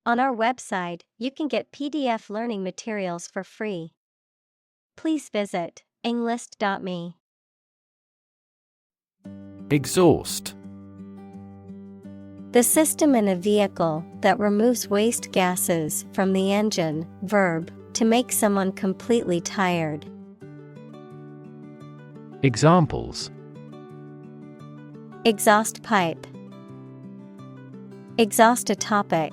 On our website, you can get PDF learning materials for free. Please visit englist.me. Exhaust. The system in a vehicle that removes waste gases from the engine, verb, to make someone completely tired. Examples: Exhaust pipe. Exhaust a topic.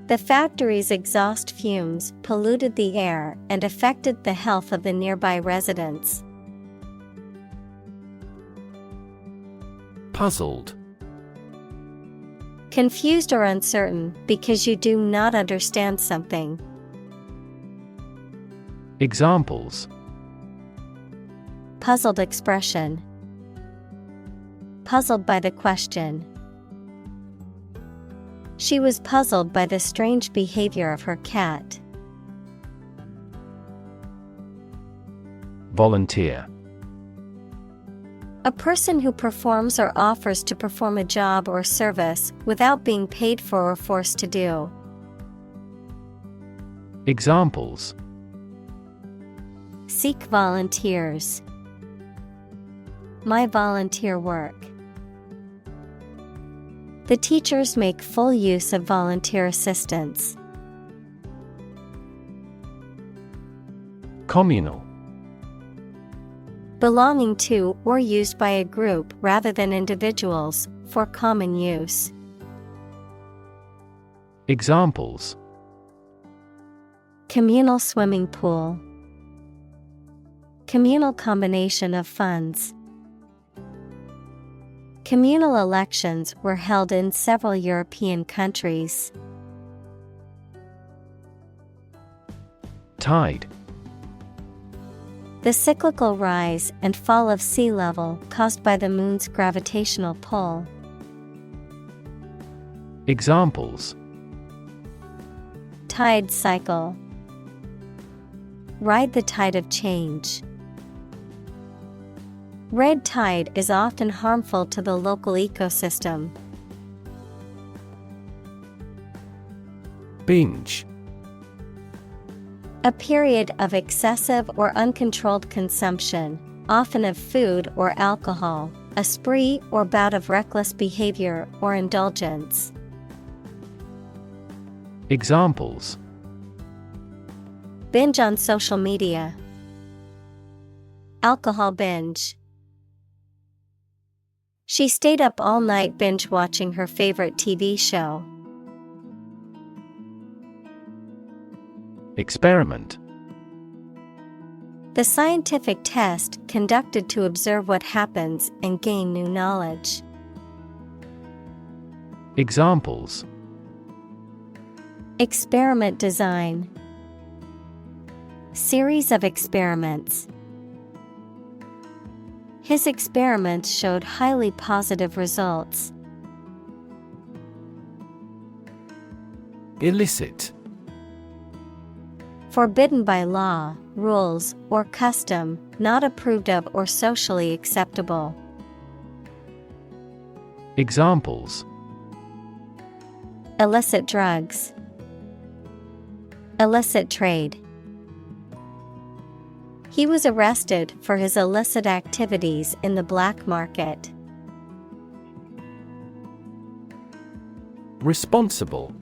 The factory's exhaust fumes polluted the air and affected the health of the nearby residents. Puzzled. Confused or uncertain because you do not understand something. Examples: Puzzled expression. Puzzled by the question. She was puzzled by the strange behavior of her cat. Volunteer. A person who performs or offers to perform a job or service without being paid for or forced to do. Examples: Seek volunteers. My volunteer work. The teachers make full use of volunteer assistance. Communal. Belonging to or used by a group rather than individuals, for common use. Examples: Communal swimming pool. Communal combination of funds. Communal elections were held in several European countries. Tide. The cyclical rise and fall of sea level caused by the moon's gravitational pull. Examples: Tide cycle. Ride the tide of change. Red tide is often harmful to the local ecosystem. Binge. A period of excessive or uncontrolled consumption, often of food or alcohol, a spree or bout of reckless behavior or indulgence. Examples: Binge on social media. Alcohol binge. She stayed up all night binge watching her favorite TV show. Experiment. The scientific test conducted to observe what happens and gain new knowledge. Examples: Experiment design. Series of experiments. His experiments showed highly positive results. Illicit. Forbidden by law, rules, or custom, not approved of or socially acceptable. Examples: Illicit drugs. Illicit trade. He was arrested for his illicit activities in the black market. Responsible.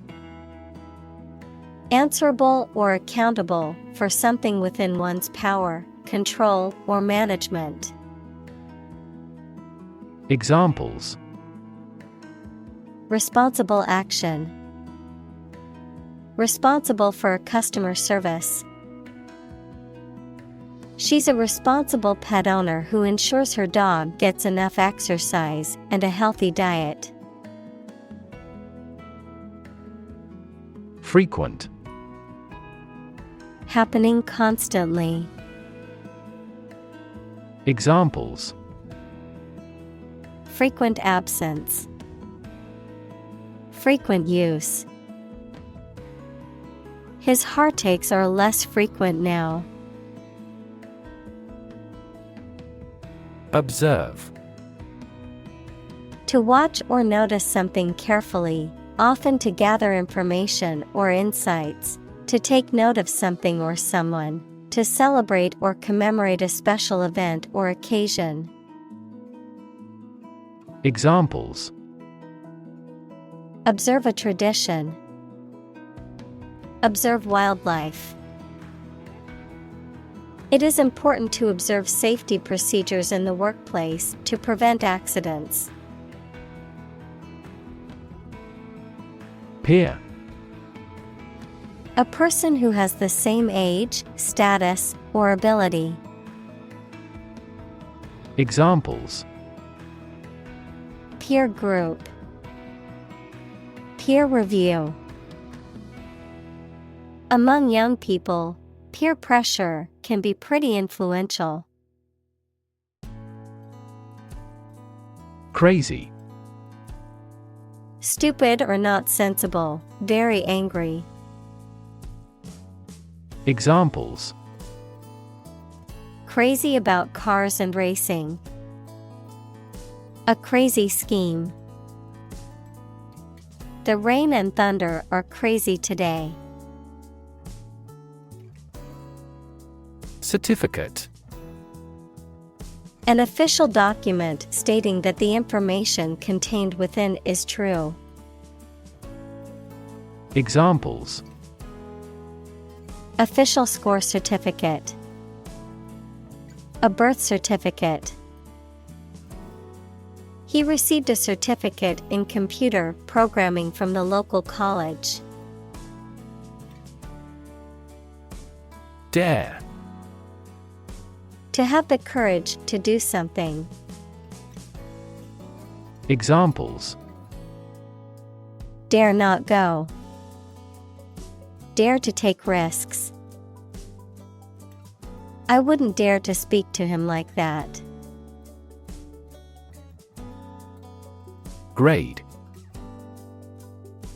Answerable or accountable for something within one's power, control, or management. Examples: Responsible action. Responsible for customer service. She's a responsible pet owner who ensures her dog gets enough exercise and a healthy diet. Frequent. Happening constantly. Examples: Frequent absence. Frequent use. His heartaches are less frequent now. Observe. To watch or notice something carefully, often to gather information or insights, to take note of something or someone, to celebrate or commemorate a special event or occasion. Examples: Observe a tradition. Observe wildlife. It is important to observe safety procedures in the workplace to prevent accidents. Peer. A person who has the same age, status, or ability. Examples: Peer group. Peer review. Among young people, peer pressure can be pretty influential. Crazy. Stupid or not sensible, very angry. Examples: Crazy about cars and racing. A crazy scheme. The rain and thunder are crazy today. Certificate. An official document stating that the information contained within is true. Examples: Official score certificate. A birth certificate. He received a certificate in computer programming from the local college. Dare. To have the courage to do something. Examples: Dare not go. Dare to take risks. I wouldn't dare to speak to him like that. Grade.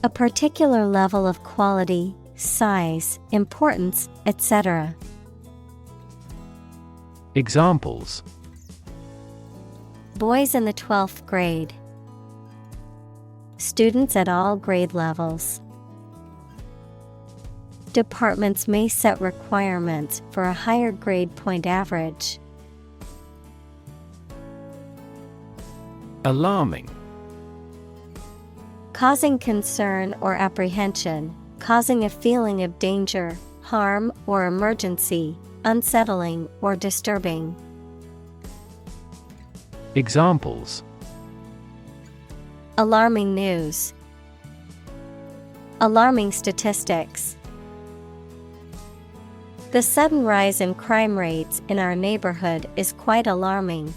A particular level of quality, size, importance, etc. Examples: Boys in the 12th grade. Students at all grade levels. Departments may set requirements for a higher grade point average. Alarming. Causing concern or apprehension, causing a feeling of danger, harm, or emergency, unsettling or disturbing. Examples: Alarming news. Alarming statistics. The sudden rise in crime rates in our neighborhood is quite alarming.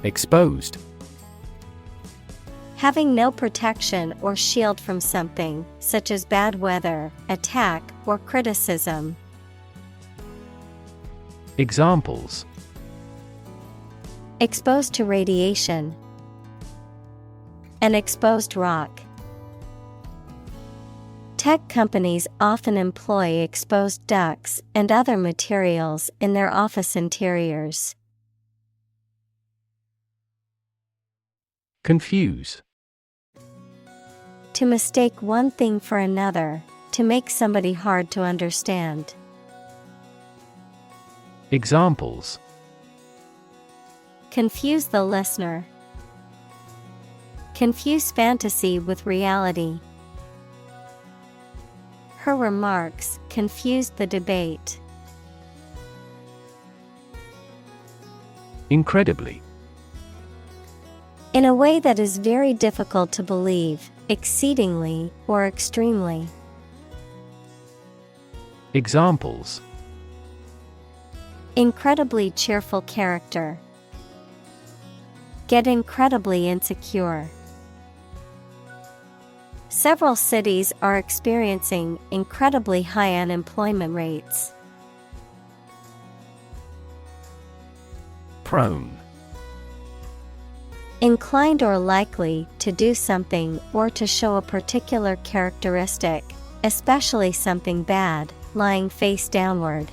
Exposed. Having no protection or shield from something, such as bad weather, attack, or criticism. Examples: Exposed to radiation. An exposed rock. Tech companies often employ exposed ducts and other materials in their office interiors. Confuse. To mistake one thing for another, to make somebody hard to understand. Examples: Confuse the listener. Confuse fantasy with reality. Her remarks confused the debate. Incredibly. In a way that is very difficult to believe, exceedingly, or extremely. Examples: Incredibly cheerful character. Get incredibly insecure. Several cities are experiencing incredibly high unemployment rates. Prone. Inclined or likely to do something or to show a particular characteristic, especially something bad, lying face downward.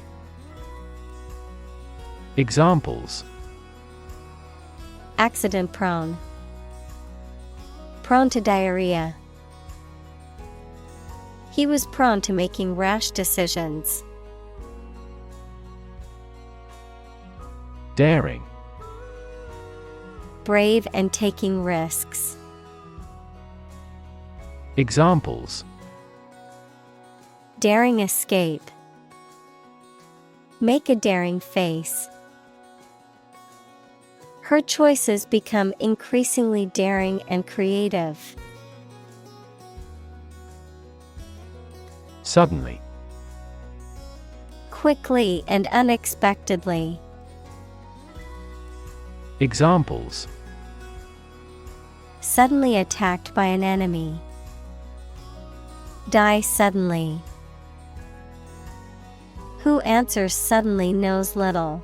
Examples: Accident prone. Prone to diarrhea. He was prone to making rash decisions. Daring. Brave and taking risks. Examples: Daring escape. Make a daring face. Her choices become increasingly daring and creative. Suddenly. Quickly and unexpectedly. Examples: Suddenly attacked by an enemy. Die suddenly. Who answers suddenly knows little.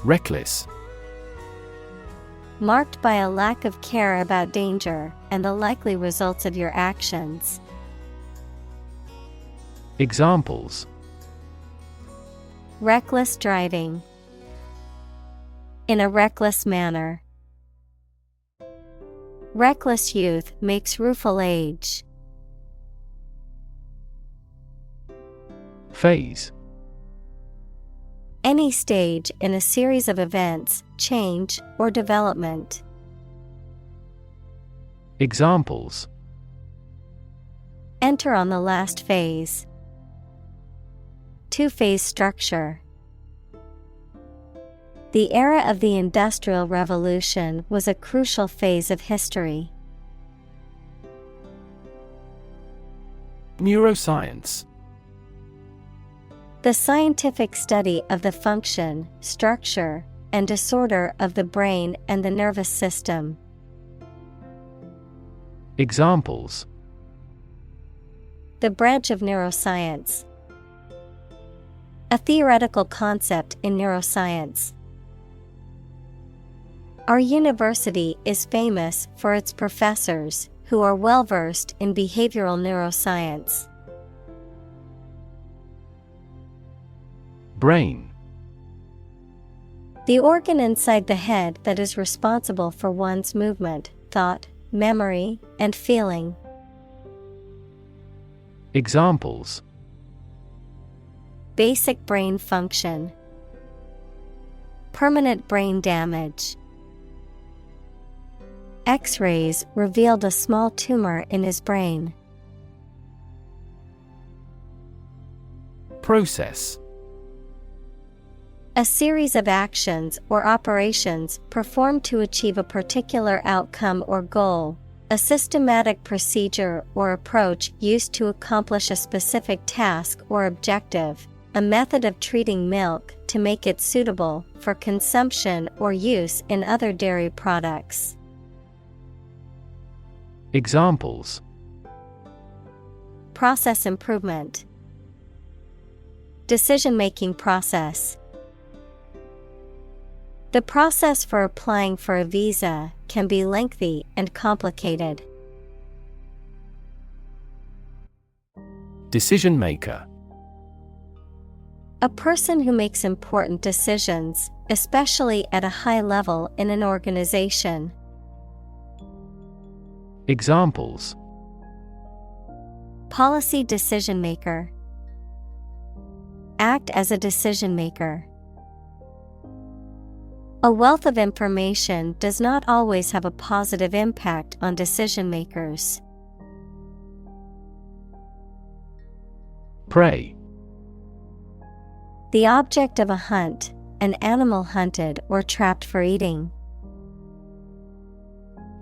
Reckless. Marked by a lack of care about danger and the likely results of your actions. Examples: Reckless driving. In a reckless manner. Reckless youth makes rueful age. Phase. Any stage in a series of events, change, or development. Examples: Enter on the last phase. Two-phase structure. The era of the Industrial Revolution was a crucial phase of history. Neuroscience. The scientific study of the function, structure, and disorder of the brain and the nervous system. Examples: The branch of neuroscience. A theoretical concept in neuroscience. Our university is famous for its professors, who are well versed in behavioral neuroscience. Brain. The organ inside the head that is responsible for one's movement, thought, memory, and feeling. Examples: Basic brain function. Permanent brain damage. X-rays revealed a small tumor in his brain. Process. A series of actions or operations performed to achieve a particular outcome or goal. A systematic procedure or approach used to accomplish a specific task or objective. A method of treating milk to make it suitable for consumption or use in other dairy products. Examples: Process improvement. Decision-making process. The process for applying for a visa can be lengthy and complicated. Decision maker. A person who makes important decisions, especially at a high level in an organization. Examples: Policy decision maker. Act as a decision maker. A wealth of information does not always have a positive impact on decision makers. Prey. The object of a hunt, an animal hunted or trapped for eating.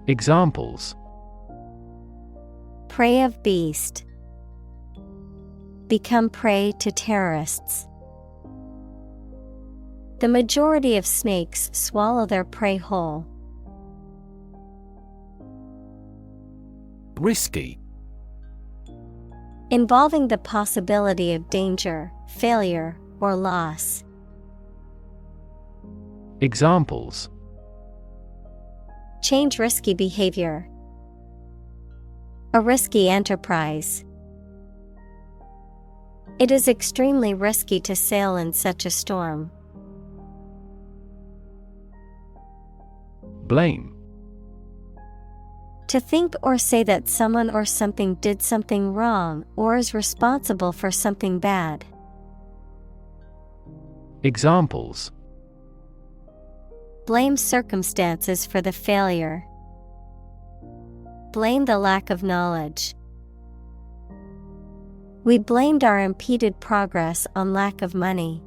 Examples: Prey of beast. Become prey to terrorists. The majority of snakes swallow their prey whole. Risky. Involving the possibility of danger, failure, or loss. Examples: Change risky behavior. A risky enterprise. It is extremely risky to sail in such a storm. Blame. To think or say that someone or something did something wrong or is responsible for something bad. Examples: Blame circumstances for the failure. Blame the lack of knowledge. We blamed our impeded progress on lack of money.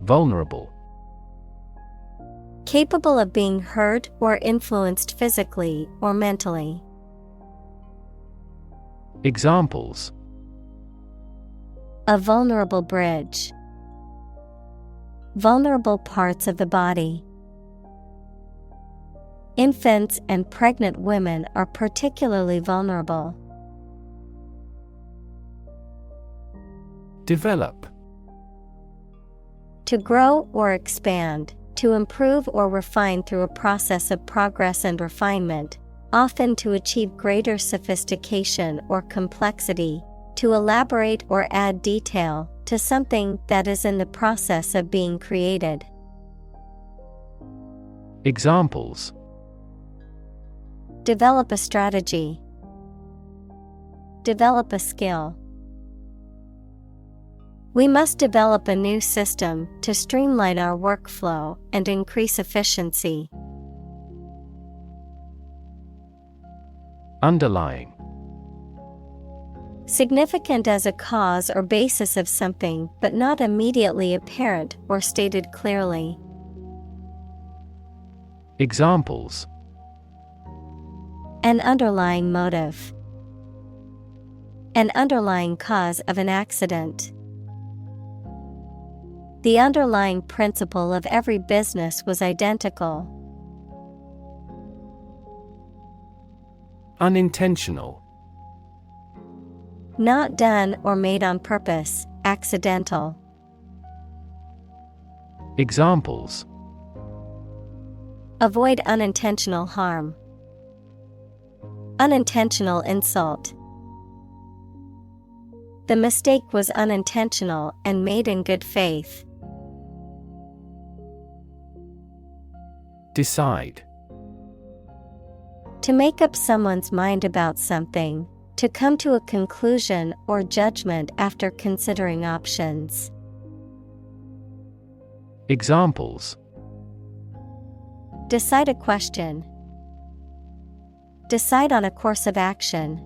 Vulnerable. Capable of being hurt or influenced physically or mentally. Examples: A vulnerable bridge. Vulnerable parts of the body. Infants and pregnant women are particularly vulnerable. Develop. To grow or expand, to improve or refine through a process of progress and refinement, often to achieve greater sophistication or complexity, to elaborate or add detail to something that is in the process of being created. Examples: Develop a strategy. Develop a skill. We must develop a new system to streamline our workflow and increase efficiency. Underlying. Significant as a cause or basis of something but not immediately apparent or stated clearly. Examples: An underlying motive. An underlying cause of an accident. The underlying principle of every business was identical. Unintentional. Not done or made on purpose, accidental. Examples: Avoid unintentional harm. Unintentional insult. The mistake was unintentional and made in good faith. Decide. To make up someone's mind about something, to come to a conclusion or judgment after considering options. Examples: Decide a question. Decide on a course of action.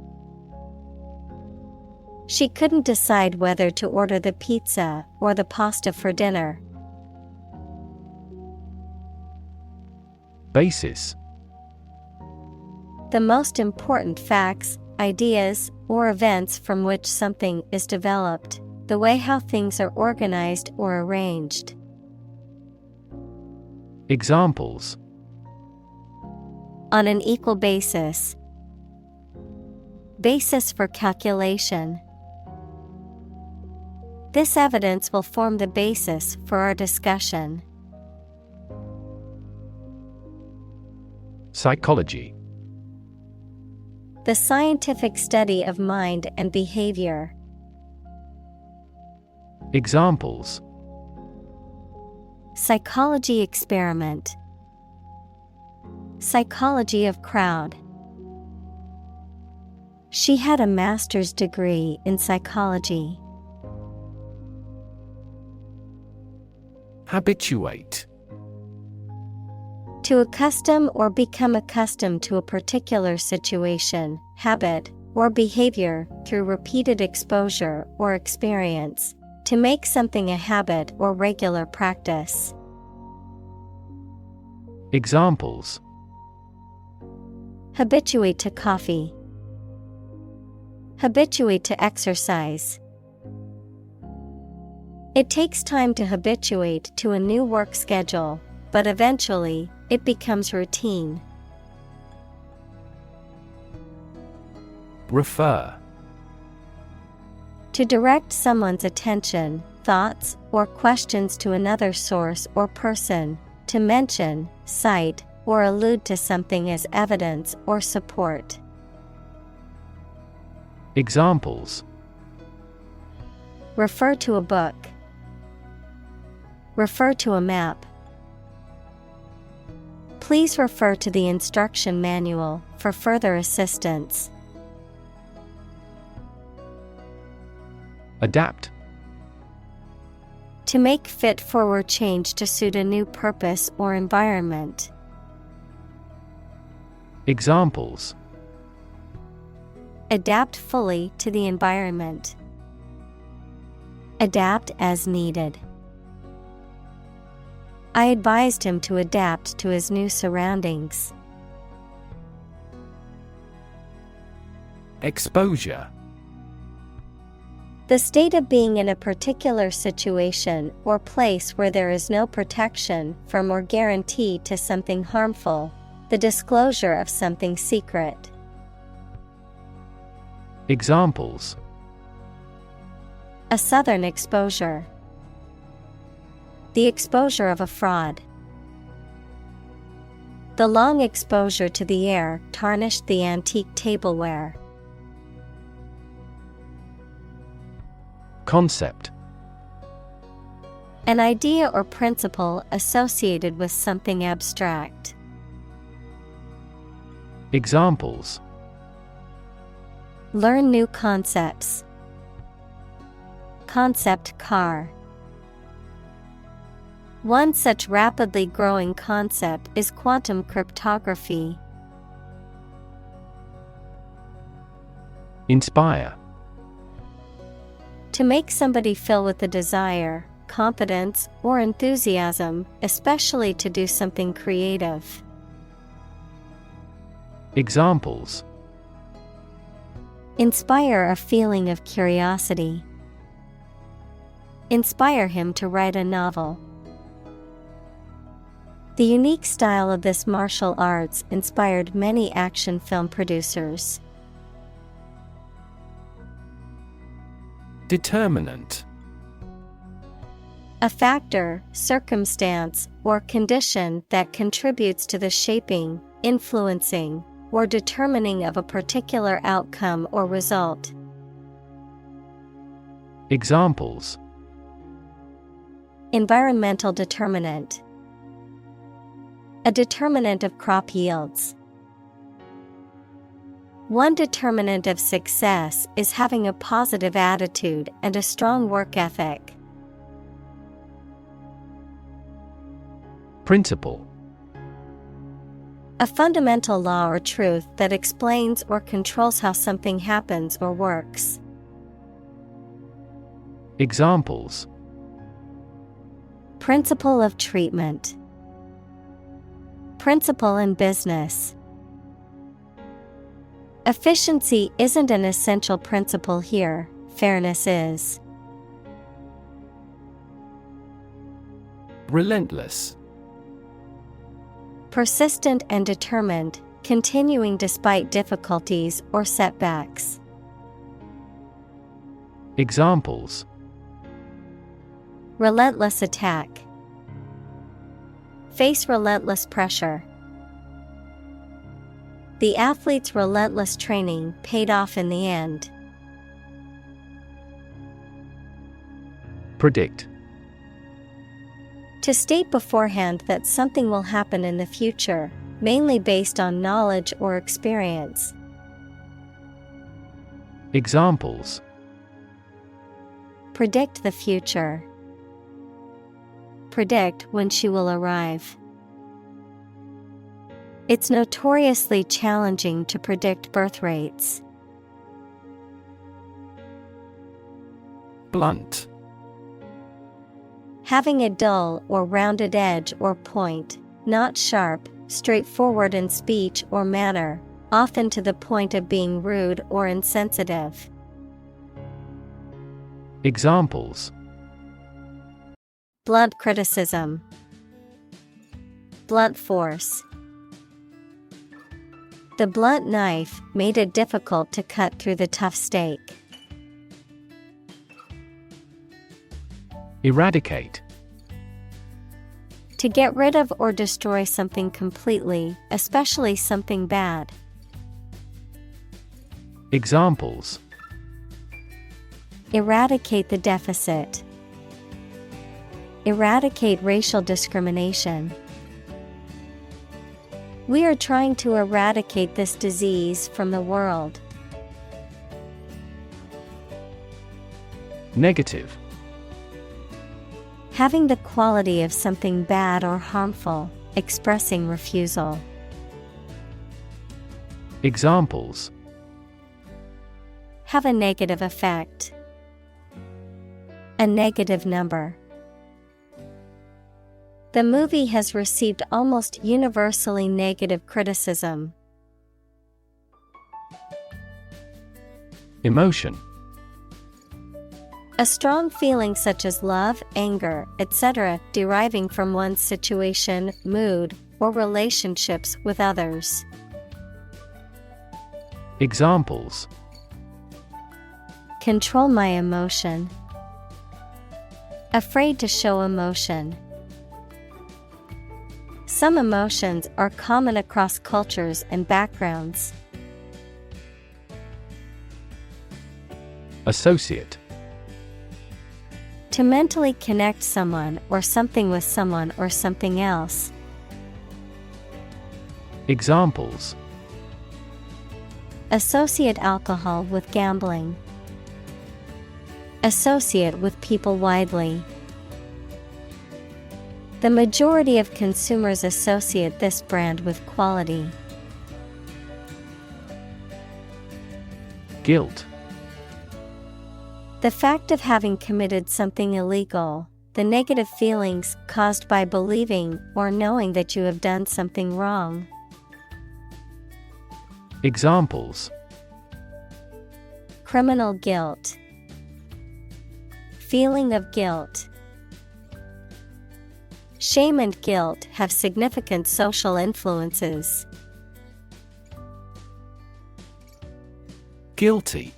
She couldn't decide whether to order the pizza or the pasta for dinner. Basis. The most important facts, ideas, or events from which something is developed, the way how things are organized or arranged. Examples: On an equal basis. Basis for calculation. This evidence will form the basis for our discussion. Psychology. The scientific study of mind and behavior. Examples: Psychology experiment. Psychology of crowd. She had a master's degree in psychology. Habituate. To accustom or become accustomed to a particular situation, habit, or behavior through repeated exposure or experience. To make something a habit or regular practice. Examples: Habituate to coffee. Habituate to exercise. It takes time to habituate to a new work schedule, but eventually, it becomes routine. Refer. To direct someone's attention, thoughts, or questions to another source or person, to mention, cite, or allude to something as evidence or support. Examples: Refer to a book. Refer to a map. Please refer to the instruction manual for further assistance. Adapt. To make fit for or change to suit a new purpose or environment. Examples: Adapt fully to the environment. Adapt as needed. I advised him to adapt to his new surroundings. Exposure. The state of being in a particular situation or place where there is no protection from or guarantee to something harmful, the disclosure of something secret. Examples: A southern exposure. The exposure of a fraud. The long exposure to the air tarnished the antique tableware. Concept. An idea or principle associated with something abstract. Examples: Learn new concepts. Concept car. One such rapidly growing concept is quantum cryptography. Inspire. To make somebody feel with a desire, confidence, or enthusiasm, especially to do something creative. Examples: Inspire a feeling of curiosity. Inspire him to write a novel. The unique style of this martial arts inspired many action film producers. Determinant. A factor, circumstance, or condition that contributes to the shaping, influencing, or determining of a particular outcome or result. Examples: Environmental determinant. A determinant of crop yields. One determinant of success is having a positive attitude and a strong work ethic. Principle. A fundamental law or truth that explains or controls how something happens or works. Examples: Principle of treatment. Principle in business. Efficiency isn't an essential principle here, fairness is. Relentless. Persistent and determined, continuing despite difficulties or setbacks. Examples: Relentless attack. Face relentless pressure. The athlete's relentless training paid off in the end. Predict. To state beforehand that something will happen in the future, mainly based on knowledge or experience. Examples: Predict the future. Predict when she will arrive. It's notoriously challenging to predict birth rates. Blunt. Having a dull or rounded edge or point, not sharp, straightforward in speech or manner, often to the point of being rude or insensitive. Examples: Blunt criticism. Blunt force. The blunt knife made it difficult to cut through the tough steak. Eradicate. To get rid of or destroy something completely, especially something bad. Examples: Eradicate the deficit. Eradicate racial discrimination. We are trying to eradicate this disease from the world. Negative. Having the quality of something bad or harmful, expressing refusal. Examples: Have a negative effect. A negative number. The movie has received almost universally negative criticism. Emotion. A strong feeling such as love, anger, etc., deriving from one's situation, mood, or relationships with others. Examples: Control my emotion. Afraid to show emotion. Some emotions are common across cultures and backgrounds. Associate. To mentally connect someone or something with someone or something else. Examples: Associate alcohol with gambling. Associate with people widely. The majority of consumers associate this brand with quality. Guilt. The fact of having committed something illegal, the negative feelings caused by believing or knowing that you have done something wrong. Examples: Criminal guilt. Feeling of guilt. Shame and guilt have significant social influences. Guilty.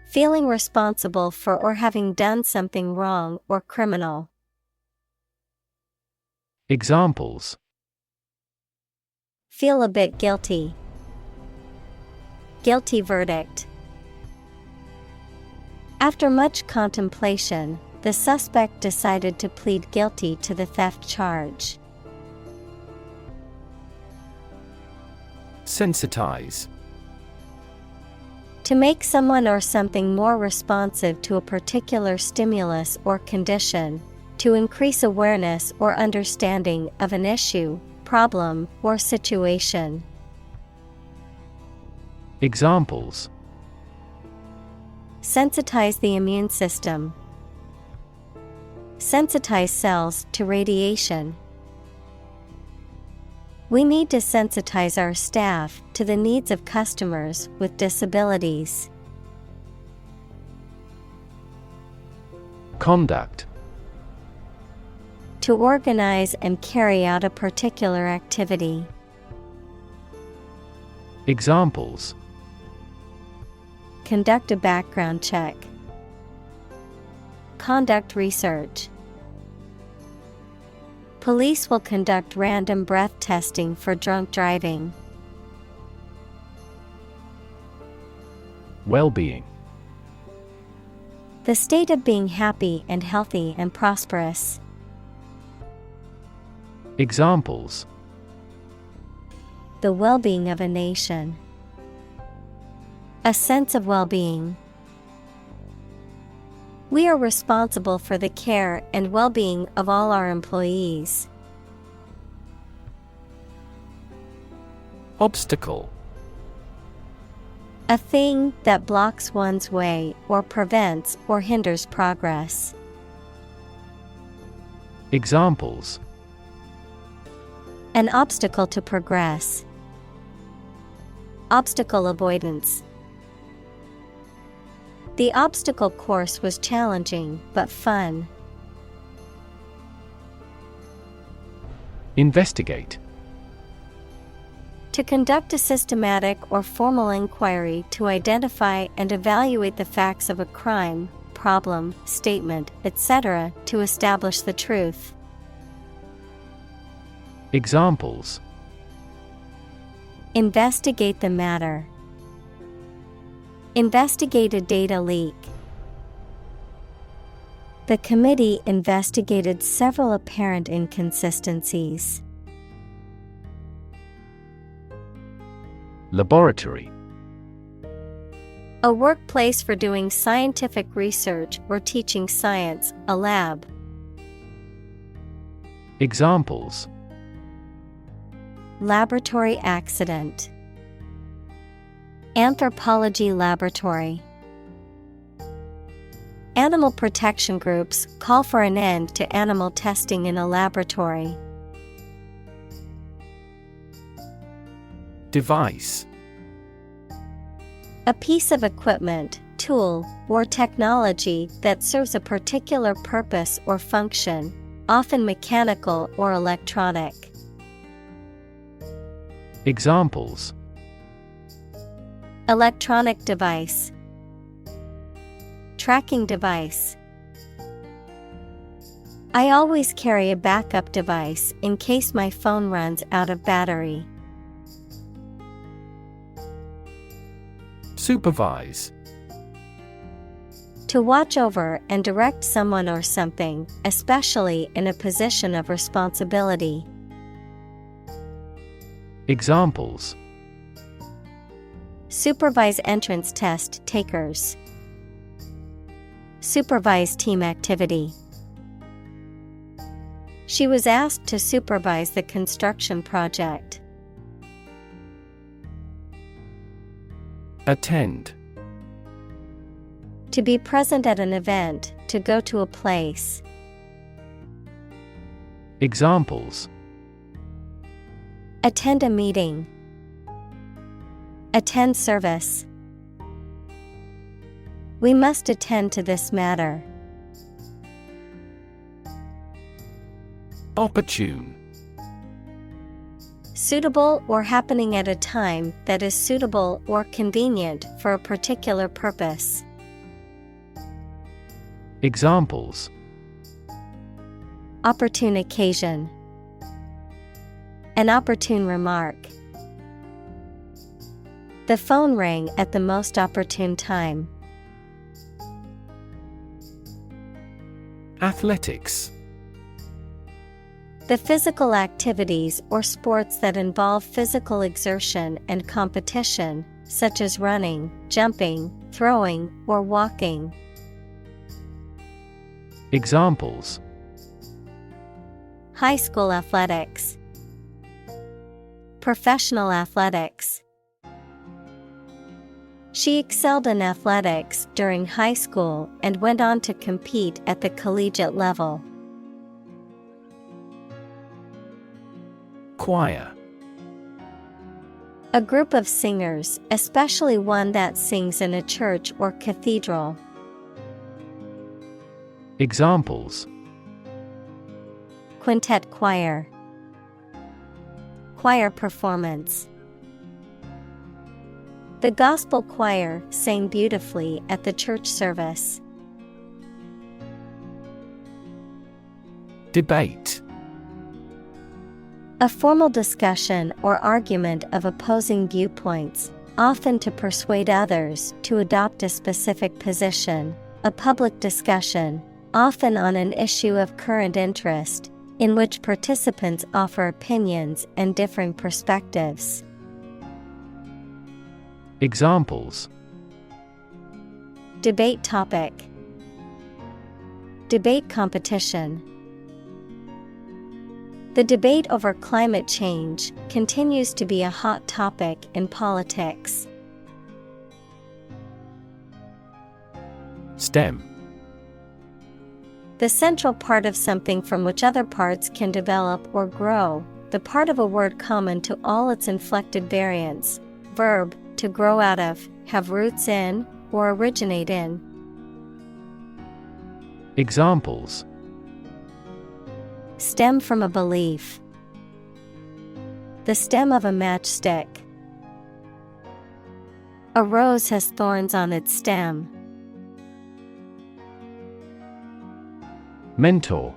Feeling responsible for or having done something wrong or criminal. Examples: Feel a bit guilty. Guilty verdict. After much contemplation, the suspect decided to plead guilty to the theft charge. Sensitize. To make someone or something more responsive to a particular stimulus or condition, to increase awareness or understanding of an issue, problem, or situation. Examples: Sensitize the immune system. Sensitize cells to radiation. We need to sensitize our staff to the needs of customers with disabilities. Conduct. To organize and carry out a particular activity. Examples: Conduct a background check. Conduct research. Police will conduct random breath testing for drunk driving. Well-being. The state of being happy and healthy and prosperous. Examples: The well-being of a nation. A sense of well-being. We are responsible for the care and well-being of all our employees. Obstacle. A thing that blocks one's way or prevents or hinders progress. Examples: An obstacle to progress. Obstacle avoidance. The obstacle course was challenging but fun. Investigate. To conduct a systematic or formal inquiry to identify and evaluate the facts of a crime, problem, statement, etc., to establish the truth. Examples: Investigate the matter. Investigate a data leak. The committee investigated several apparent inconsistencies. Laboratory. A workplace for doing scientific research or teaching science, a lab. Examples: Laboratory accident. Anthropology laboratory. Animal protection groups call for an end to animal testing in a laboratory. Device. A piece of equipment, tool, or technology that serves a particular purpose or function, often mechanical or electronic. Examples: Electronic device. Tracking device. I always carry a backup device in case my phone runs out of battery. Supervise. To watch over and direct someone or something, especially in a position of responsibility. Examples: Supervise entrance test takers. Supervise team activity. She was asked to supervise the construction project. Attend. To be present at an event, to go to a place. Examples: Attend a meeting. Attend service. We must attend to this matter. Opportune. Suitable or happening at a time that is suitable or convenient for a particular purpose. Examples: Opportune occasion. An opportune remark. The phone rang at the most opportune time. Athletics. The physical activities or sports that involve physical exertion and competition, such as running, jumping, throwing, or walking. Examples: High school athletics. Professional athletics. She excelled in athletics during high school and went on to compete at the collegiate level. Choir. A group of singers, especially one that sings in a church or cathedral. Examples: Quintet choir. Choir performance. The gospel choir sang beautifully at the church service. Debate. A formal discussion or argument of opposing viewpoints, often to persuade others to adopt a specific position. A public discussion, often on an issue of current interest, in which participants offer opinions and differing perspectives. Examples: Debate topic. Debate competition. The debate over climate change continues to be a hot topic in politics. STEM. The central part of something from which other parts can develop or grow, the part of a word common to all its inflected variants. Verb, to grow out of, have roots in, or originate in. Examples: Stem from a belief. The stem of a matchstick. A rose has thorns on its stem. Mentor.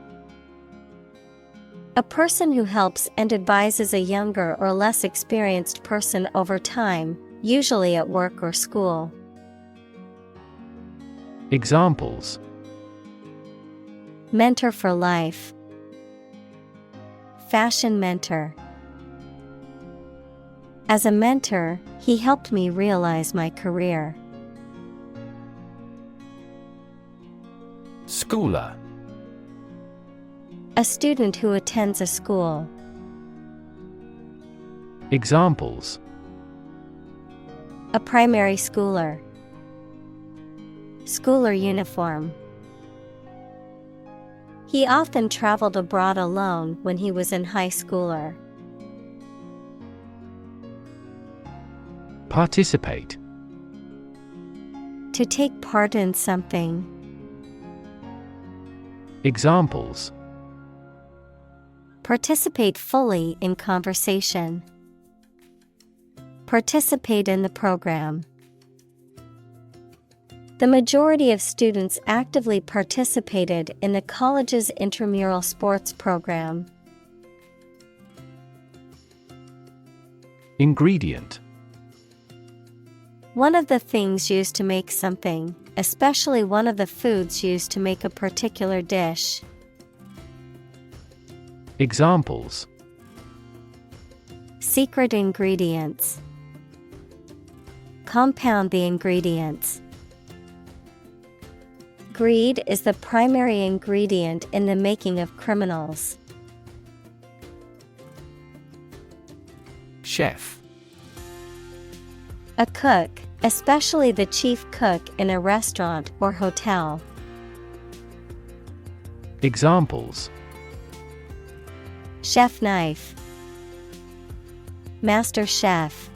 A person who helps and advises a younger or less experienced person over time, usually at work or school. Examples: Mentor for life. Fashion mentor. As a mentor, he helped me realize my career. Schooler. A student who attends a school. Examples: A primary schooler. Schooler uniform. He often traveled abroad alone when he was in high schooler. Participate. To take part in something. Examples: Participate fully in conversation. Participate in the program. The majority of students actively participated in the college's intramural sports program. Ingredient. One of the things used to make something, especially one of the foods used to make a particular dish. Examples: Secret ingredients. Compound the ingredients. Greed is the primary ingredient in the making of criminals. Chef. A cook, especially the chief cook in a restaurant or hotel. Examples: Chef knife. Master chef.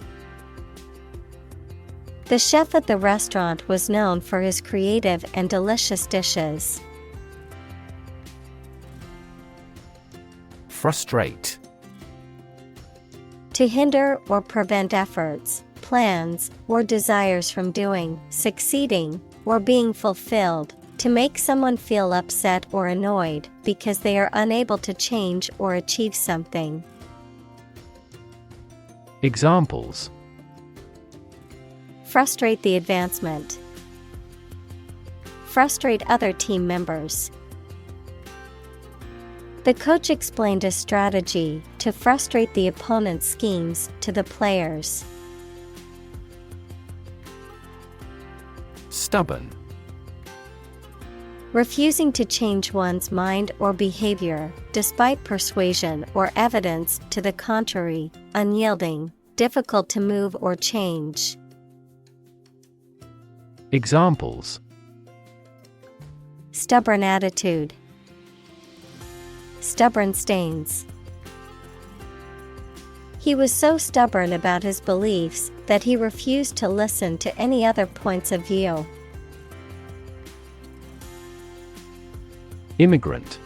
The chef at the restaurant was known for his creative and delicious dishes. Frustrate. To hinder or prevent efforts, plans, or desires from doing, succeeding, or being fulfilled. To make someone feel upset or annoyed because they are unable to change or achieve something. Examples: Frustrate the advancement. Frustrate other team members. The coach explained a strategy to frustrate the opponent's schemes to the players. Stubborn. Refusing to change one's mind or behavior, despite persuasion or evidence to the contrary, unyielding, difficult to move or change. Examples: Stubborn attitude. Stubborn stains. He was so stubborn about his beliefs that he refused to listen to any other points of view. Immigrant.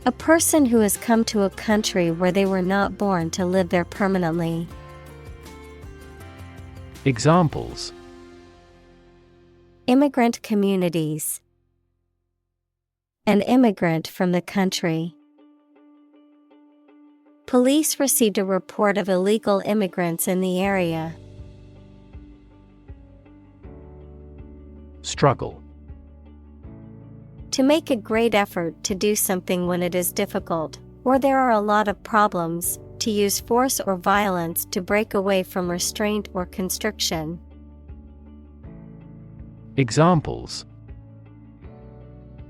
A person who has come to a country where they were not born to live there permanently. Examples: Immigrant communities. An immigrant from the country. Police received a report of illegal immigrants in the area. Struggle. To make a great effort to do something when it is difficult, or there are a lot of problems, to use force or violence to break away from restraint or constriction. Examples: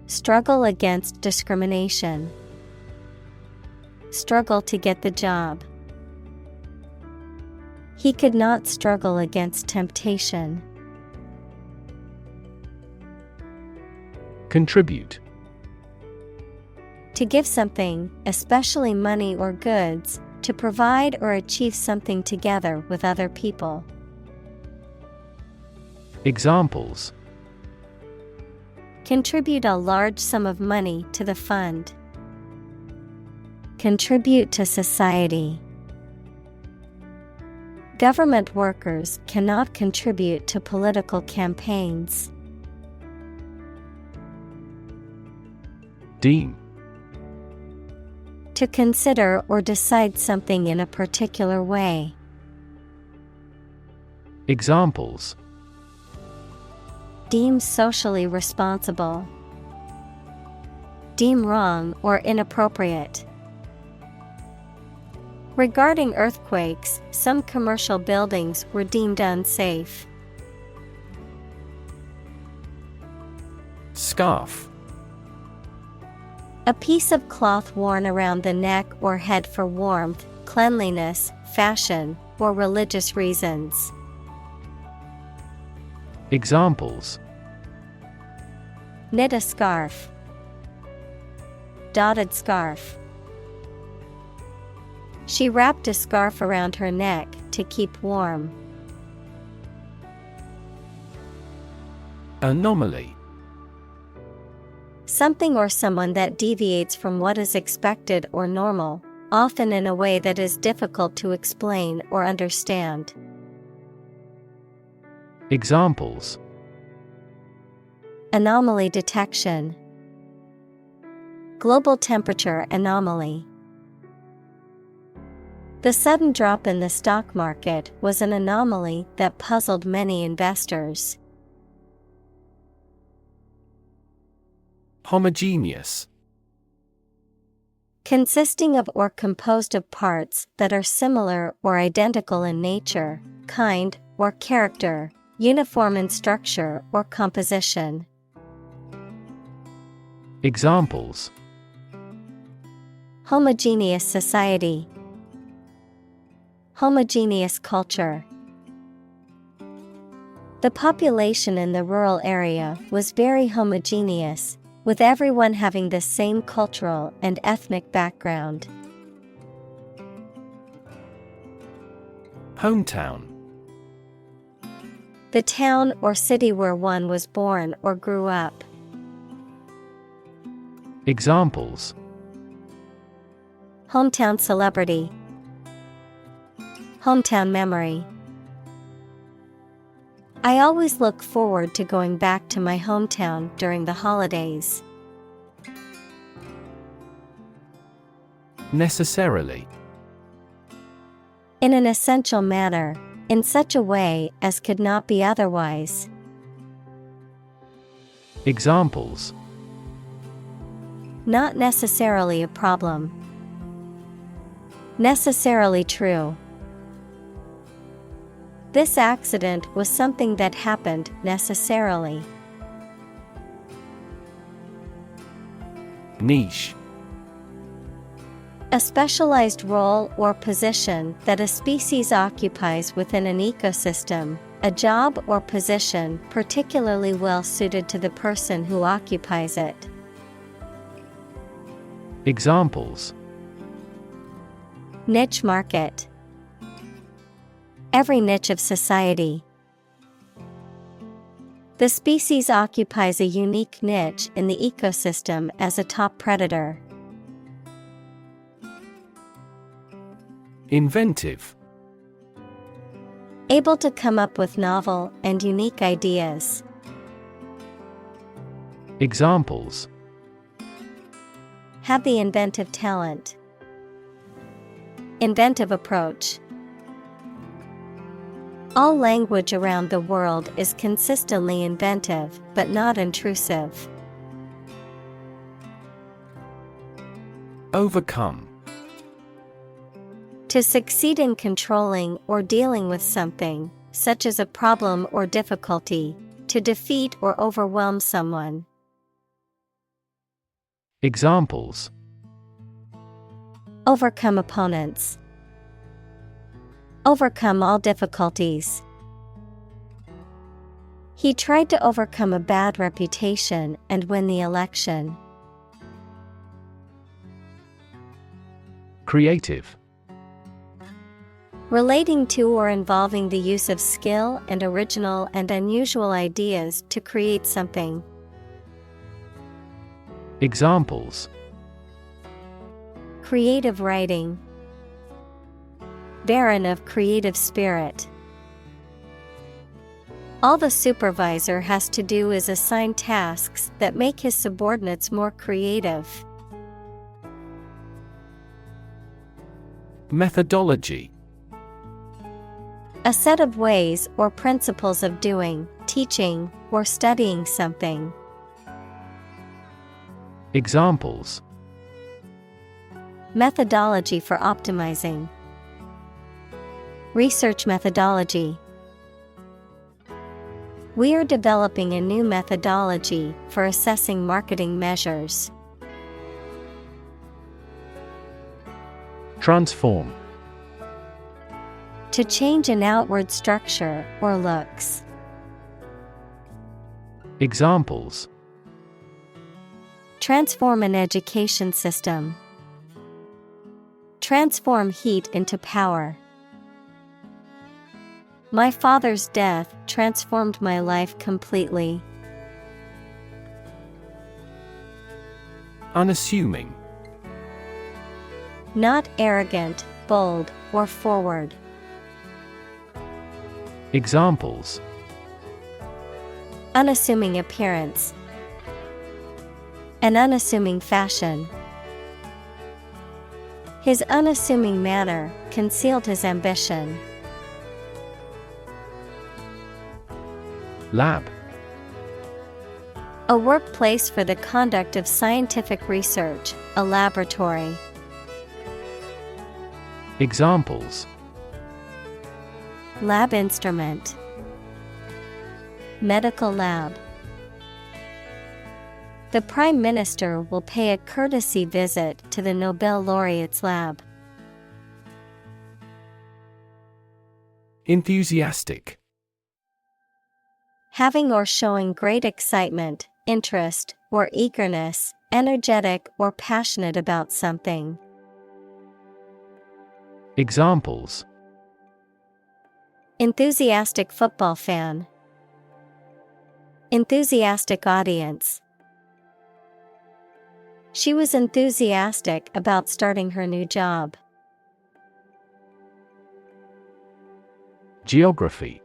Struggle against discrimination. Struggle to get the job. He could not struggle against temptation. Contribute. To give something, especially money or goods, to provide or achieve something together with other people. Examples: Contribute a large sum of money to the fund. Contribute to society. Government workers cannot contribute to political campaigns. Deem. To consider or decide something in a particular way. Examples: Deem socially responsible. Deem wrong or inappropriate. Regarding earthquakes, some commercial buildings were deemed unsafe. Scarf. A piece of cloth worn around the neck or head for warmth, cleanliness, fashion, or religious reasons. Examples: knit a scarf, dotted scarf. She wrapped a scarf around her neck to keep warm. Anomaly. Something or someone that deviates from what is expected or normal, often in a way that is difficult to explain or understand. Examples: anomaly detection, global temperature anomaly. The sudden drop in the stock market was an anomaly that puzzled many investors. Homogeneous. Consisting of or composed of parts that are similar or identical in nature, kind, or character, uniform in structure or composition. Examples: homogeneous society, homogeneous culture. The population in the rural area was very homogeneous, with everyone having the same cultural and ethnic background. Hometown. The town or city where one was born or grew up. Examples: hometown celebrity, hometown memory. I always look forward to going back to my hometown during the holidays. Necessarily. In an essential manner, in such a way as could not be otherwise. Examples: not necessarily a problem. Necessarily true. This accident was something that happened necessarily. Niche. A specialized role or position that a species occupies within an ecosystem, a job or position particularly well suited to the person who occupies it. Examples: niche market. Every niche of society. The species occupies a unique niche in the ecosystem as a top predator. Inventive. Able to come up with novel and unique ideas. Examples: have the inventive talent. Inventive approach. All language around the world is consistently inventive, but not intrusive. Overcome. To succeed in controlling or dealing with something, such as a problem or difficulty, to defeat or overwhelm someone. Examples: overcome opponents. Overcome all difficulties. He tried to overcome a bad reputation and win the election. Creative. Relating to or involving the use of skill and original and unusual ideas to create something. Examples: creative writing. Barren of creative spirit. All the supervisor has to do is assign tasks that make his subordinates more creative. Methodology. A set of ways or principles of doing, teaching, or studying something. Examples: methodology for optimizing. Research methodology. We are developing a new methodology for assessing marketing measures. Transform. To change an outward structure or looks. Examples: Transform an education system. Transform heat into power. My father's death transformed my life completely. Unassuming. Not arrogant, bold, or forward. Examples: Unassuming appearance. An unassuming fashion. His unassuming manner concealed his ambition. Lab. A workplace for the conduct of scientific research, a laboratory. Examples: Lab instrument. Medical lab. The Prime Minister will pay a courtesy visit to the Nobel laureate's lab. Enthusiastic. Having or showing great excitement, interest, or eagerness, energetic or passionate about something. Examples: Enthusiastic football fan. Enthusiastic audience. She was enthusiastic about starting her new job. Geography.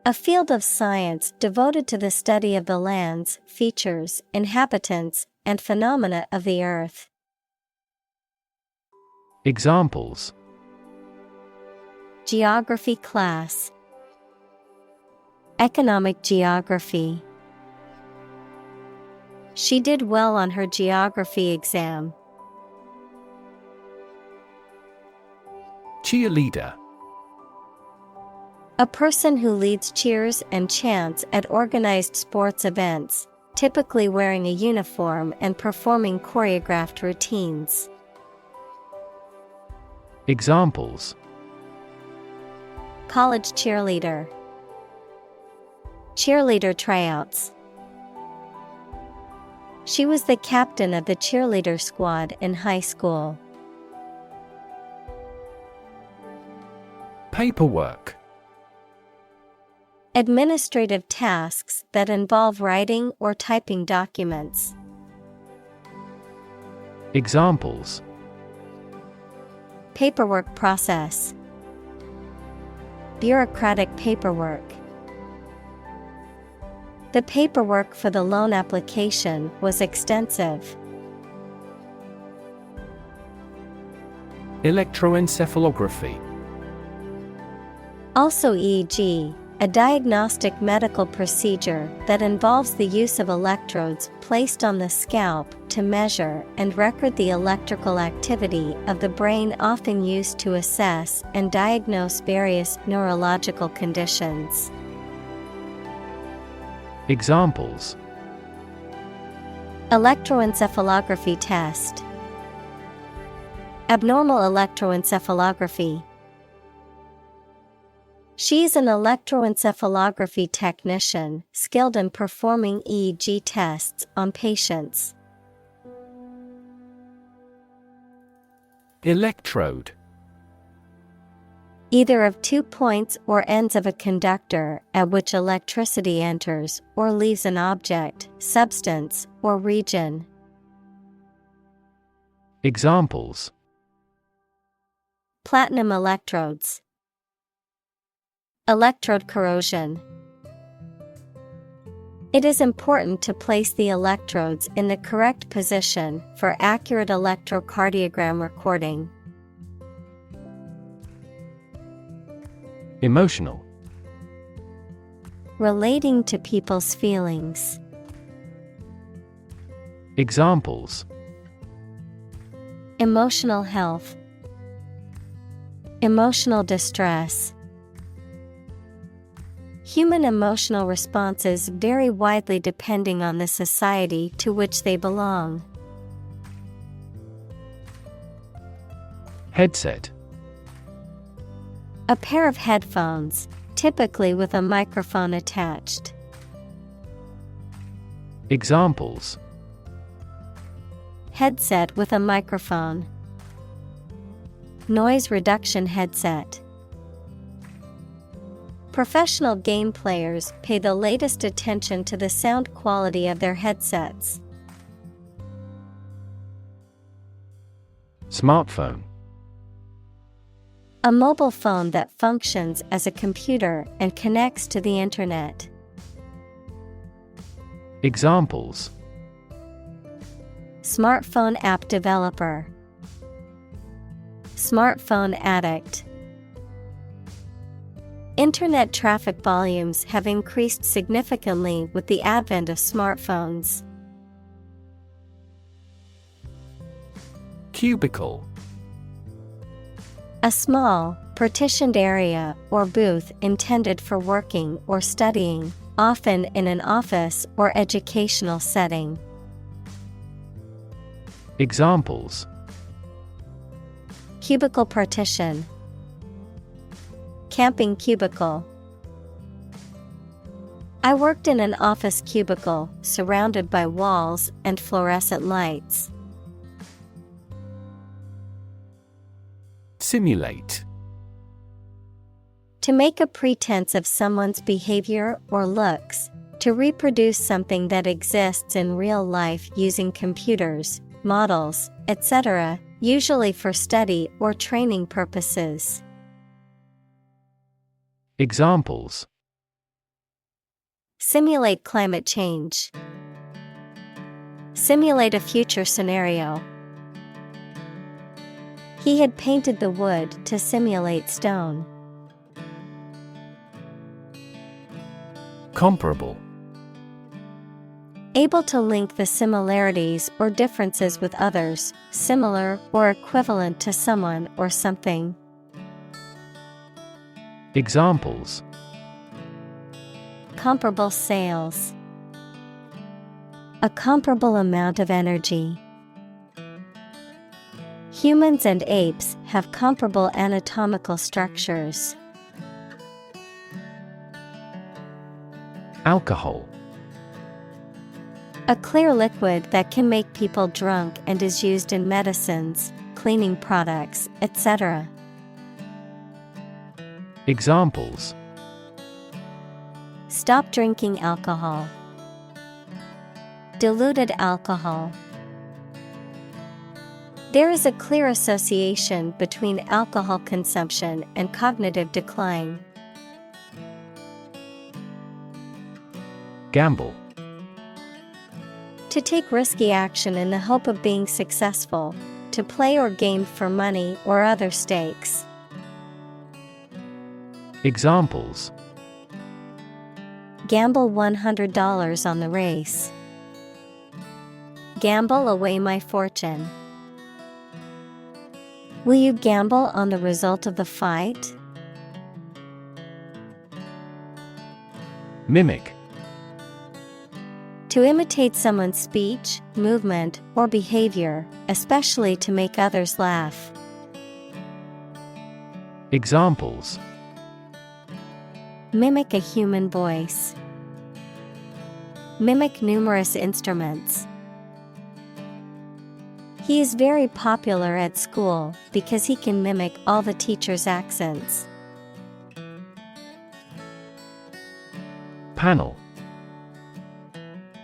A field of science devoted to the study of the lands, features, inhabitants, and phenomena of the earth. Examples: Geography class. Economic geography. She did well on her geography exam. Cheerleader. A person who leads cheers and chants at organized sports events, typically wearing a uniform and performing choreographed routines. Examples: College cheerleader. Cheerleader tryouts. She was the captain of the cheerleader squad in high school. Paperwork. Administrative tasks that involve writing or typing documents. Examples: Paperwork process. Bureaucratic paperwork. The paperwork for the loan application was extensive. Electroencephalography. Also EEG, a diagnostic medical procedure that involves the use of electrodes placed on the scalp to measure and record the electrical activity of the brain, often used to assess and diagnose various neurological conditions. Examples: Electroencephalography test. Abnormal electroencephalography. She is an electroencephalography technician skilled in performing EEG tests on patients. Electrode. Either of 2 points or ends of a conductor at which electricity enters or leaves an object, substance, or region. Examples: Platinum electrodes. Electrode corrosion. It is important to place the electrodes in the correct position for accurate electrocardiogram recording. Emotional. Relating to people's feelings. Examples: Emotional health. Emotional distress. Human emotional responses vary widely depending on the society to which they belong. Headset. A pair of headphones, typically with a microphone attached. Examples: Headset with a microphone. Noise reduction headset. Professional game players pay the latest attention to the sound quality of their headsets. Smartphone. A mobile phone that functions as a computer and connects to the internet. Examples: Smartphone app developer. Smartphone addict. Internet traffic volumes have increased significantly with the advent of smartphones. Cubicle. A small, partitioned area or booth intended for working or studying, often in an office or educational setting. Examples: Cubicle partition. Camping cubicle. I worked in an office cubicle surrounded by walls and fluorescent lights. Simulate. To make a pretense of someone's behavior or looks, to reproduce something that exists in real life using computers, models, etc., usually for study or training purposes. Examples: Simulate climate change. Simulate a future scenario. He had painted the wood to simulate stone. Comparable. Able to link the similarities or differences with others, similar or equivalent to someone or something. Examples: Comparable sales. A comparable amount of energy. Humans and apes have comparable anatomical structures. Alcohol. A clear liquid that can make people drunk and is used in medicines, cleaning products, etc. Examples: Stop drinking alcohol. Diluted alcohol. There is a clear association between alcohol consumption and cognitive decline. Gamble. To take risky action in the hope of being successful, to play or game for money or other stakes. Examples: Gamble $100 on the race. Gamble away my fortune. Will you gamble on the result of the fight? Mimic. To imitate someone's speech, movement, or behavior, especially to make others laugh. Examples: Mimic a human voice. Mimic numerous instruments. He is very popular at school because he can mimic all the teachers' accents. Panel.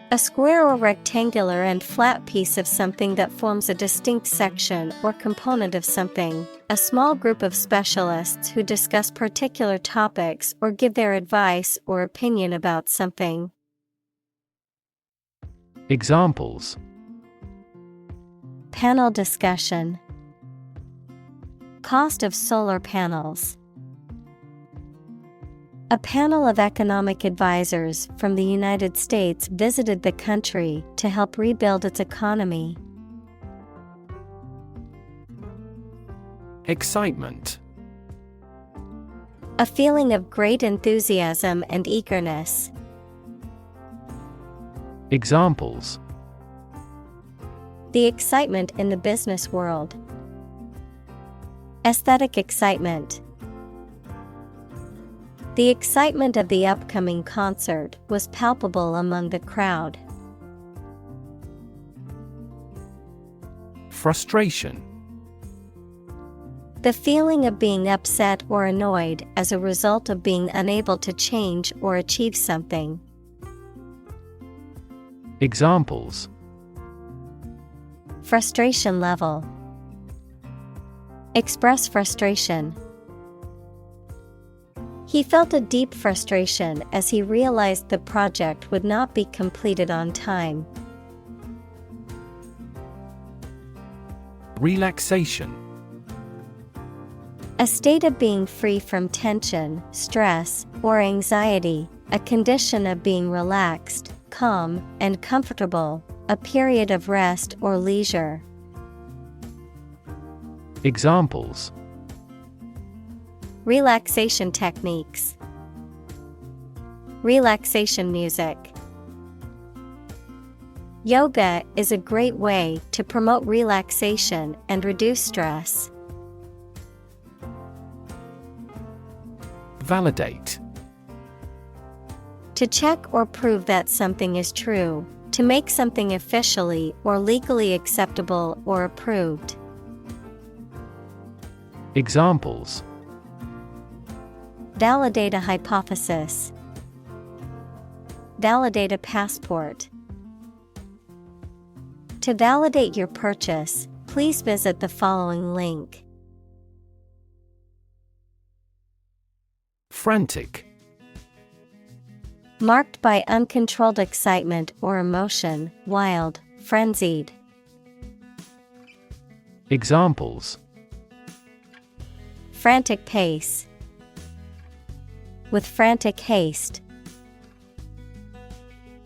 A square or rectangular and flat piece of something that forms a distinct section or component of something, a small group of specialists who discuss particular topics or give their advice or opinion about something. Examples: Panel discussion. Cost of solar panels. A panel of economic advisors from the United States visited the country to help rebuild its economy. Excitement. A feeling of great enthusiasm and eagerness. Examples: The excitement in the business world. Aesthetic excitement. The excitement of the upcoming concert was palpable among the crowd. Frustration. The feeling of being upset or annoyed as a result of being unable to change or achieve something. Examples: Frustration level. Express frustration. He felt a deep frustration as he realized the project would not be completed on time. Relaxation. A state of being free from tension, stress, or anxiety, a condition of being relaxed, calm, and comfortable, a period of rest or leisure. Examples: Relaxation techniques. Relaxation music. Yoga is a great way to promote relaxation and reduce stress. Validate. To check or prove that something is true, to make something officially or legally acceptable or approved. Examples: Validate a hypothesis. Validate a passport. To validate your purchase, please visit the following link. Frantic. Marked by uncontrolled excitement or emotion, wild, frenzied. Examples: Frantic pace. With frantic haste.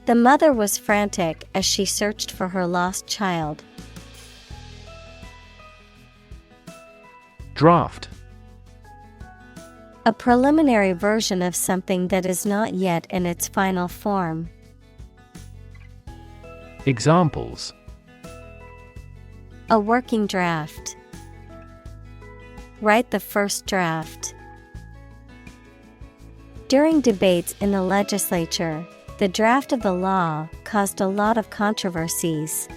The mother was frantic as she searched for her lost child. Draft. A preliminary version of something that is not yet in its final form. Examples: A working draft. Write the first draft. During debates in the legislature, the draft of the law caused a lot of controversies.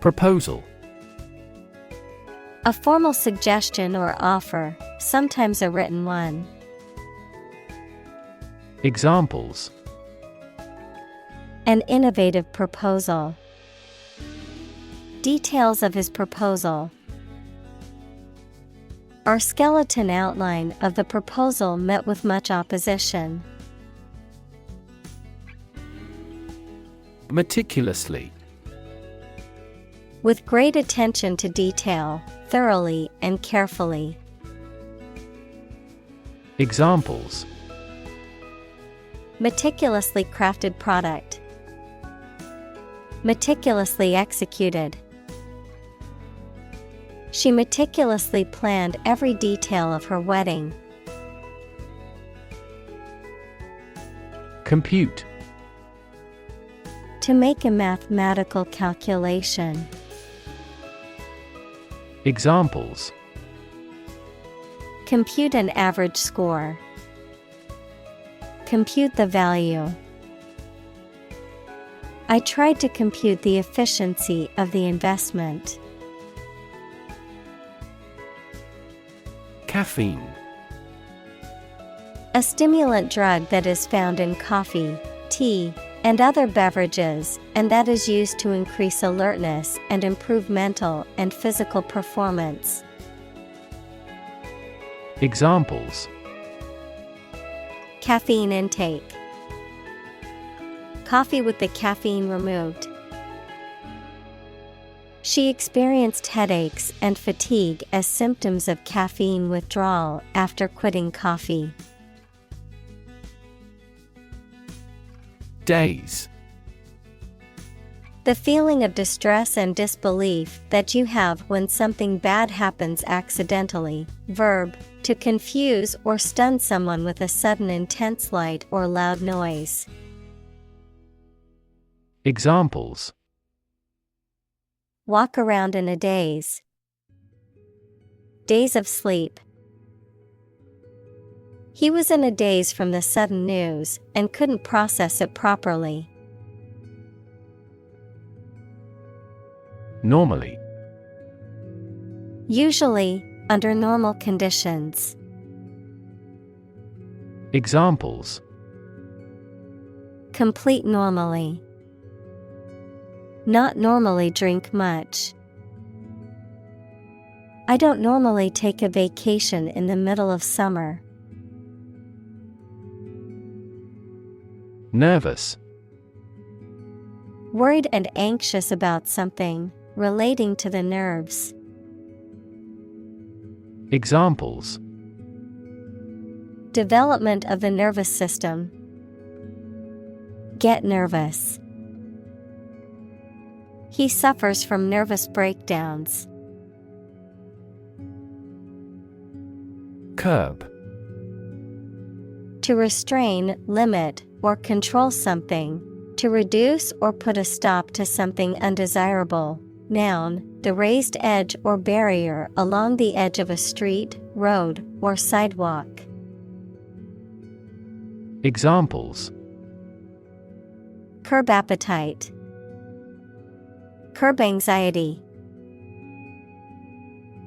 Proposal. A formal suggestion or offer, sometimes a written one. Examples: An innovative proposal. Details of his proposal. Our skeleton outline of the proposal met with much opposition. Meticulously. With great attention to detail, thoroughly and carefully. Examples: Meticulously crafted product. Meticulously executed. She meticulously planned every detail of her wedding. Compute. To make a mathematical calculation. Examples: Compute an average score. Compute the value. I tried to compute the efficiency of the investment. Caffeine. A stimulant drug that is found in coffee, tea, and other beverages, and that is used to increase alertness and improve mental and physical performance. Examples: Caffeine intake. Coffee with the caffeine removed. She experienced headaches and fatigue as symptoms of caffeine withdrawal after quitting coffee. Days. The feeling of distress and disbelief that you have when something bad happens accidentally. Verb, to confuse or stun someone with a sudden intense light or loud noise. Examples: Walk around in a daze. Days of sleep. He was in a daze from the sudden news and couldn't process it properly. Normally. Usually, under normal conditions. Examples: Complete normally. Not normally drink much. I don't normally take a vacation in the middle of summer. Nervous. Worried and anxious about something, relating to the nerves. Examples: Development of the nervous system. Get nervous. He suffers from nervous breakdowns. Curb. To restrain, limit, or control something. To reduce or put a stop to something undesirable. Noun, the raised edge or barrier along the edge of a street, road, or sidewalk. Examples: Curb appetite. Curb anxiety.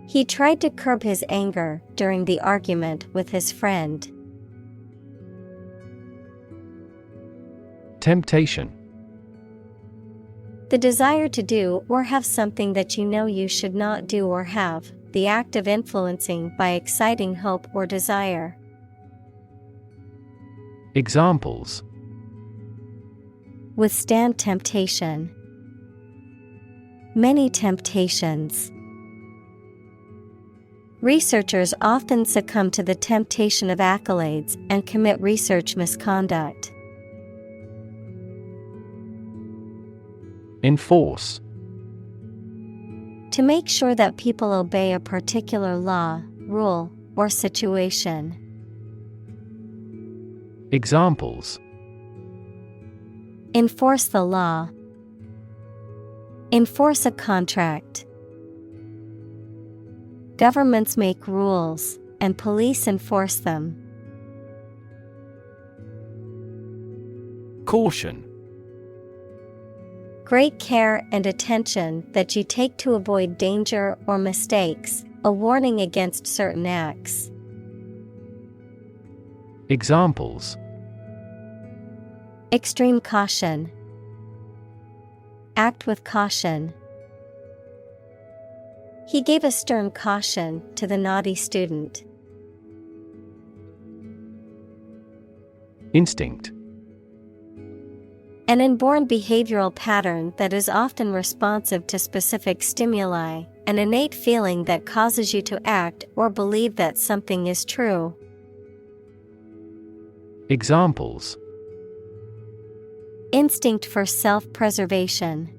He tried to curb his anger during the argument with his friend. Temptation. The desire to do or have something that you know you should not do or have, the act of influencing by exciting hope or desire. Examples: Withstand temptation. Many temptations. Researchers often succumb to the temptation of accolades and commit research misconduct. Enforce. To make sure that people obey a particular law, rule, or situation. Examples: Enforce the law. Enforce a contract. Governments make rules, and police enforce them. Caution. Great care and attention that you take to avoid danger or mistakes, a warning against certain acts. Examples: Extreme caution. Act with caution. He gave a stern caution to the naughty student. Instinct. An inborn behavioral pattern that is often responsive to specific stimuli, an innate feeling that causes you to act or believe that something is true. Examples: Instinct for self-preservation.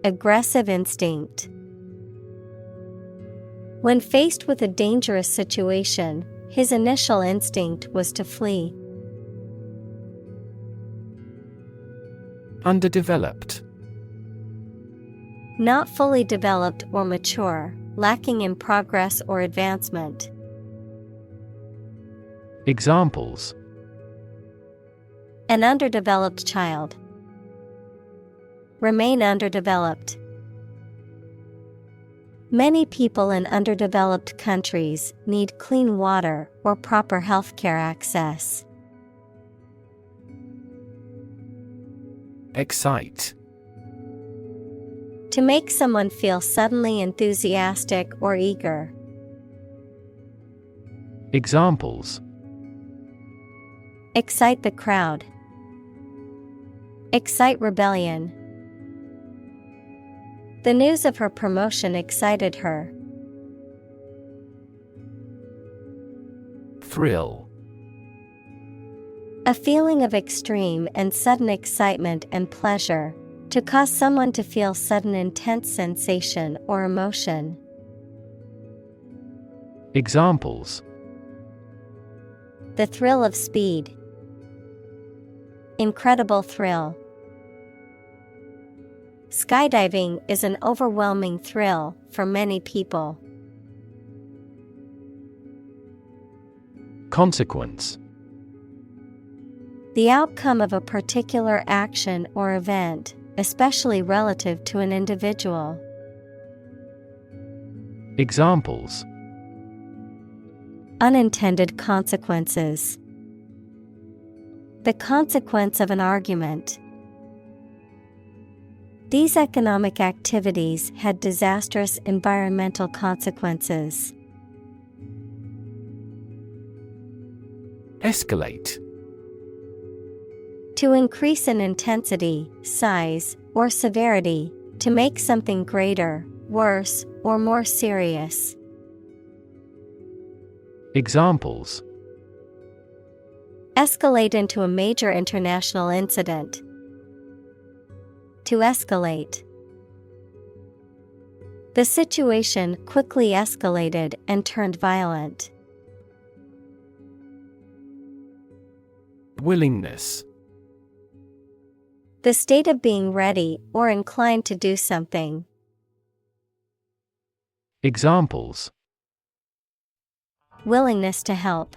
Aggressive instinct. When faced with a dangerous situation, his initial instinct was to flee. Underdeveloped. Not fully developed or mature, lacking in progress or advancement. Examples: An underdeveloped child. Remain underdeveloped. Many people in underdeveloped countries need clean water or proper healthcare access. Excite. To make someone feel suddenly enthusiastic or eager. Examples: Excite the crowd. Excite rebellion. The news of her promotion excited her. Thrill. A feeling of extreme and sudden excitement and pleasure, To cause someone to feel sudden intense sensation or emotion. Examples: The thrill of speed. Incredible thrill. Skydiving is an overwhelming thrill for many people. Consequence: The outcome of a particular action or event, especially relative to an individual. Examples: Unintended consequences. The consequence of an argument. These economic activities had disastrous environmental consequences. Escalate: To increase in intensity, size, or severity, to make something greater, worse, or more serious. Examples: Escalate into a major international incident. To escalate. The situation quickly escalated and turned violent. Willingness: The state of being ready or inclined to do something. Examples: Willingness to help.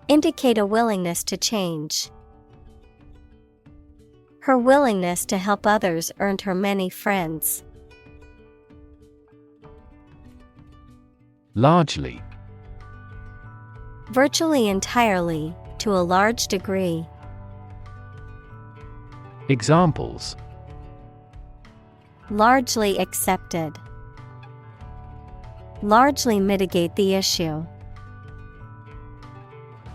Indicate a willingness to change. Her willingness to help others earned her many friends. Largely: Virtually entirely, to a large degree. Examples: Largely accepted. Largely mitigate the issue.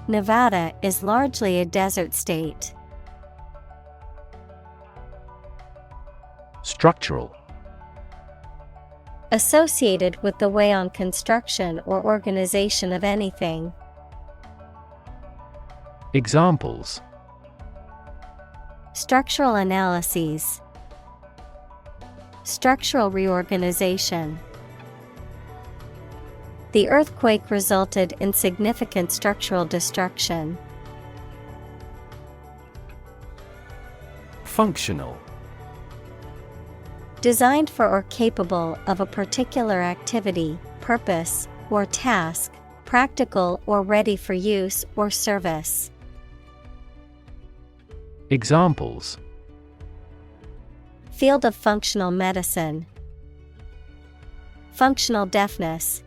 Nevada is largely a desert state. Structural: Associated with the way on construction or organization of anything. Examples: Structural analyses. Structural reorganization. The earthquake resulted in significant structural destruction. Functional: Designed for or capable of a particular activity, purpose, or task, practical or ready for use or service. Examples: Field of functional medicine. Functional deafness.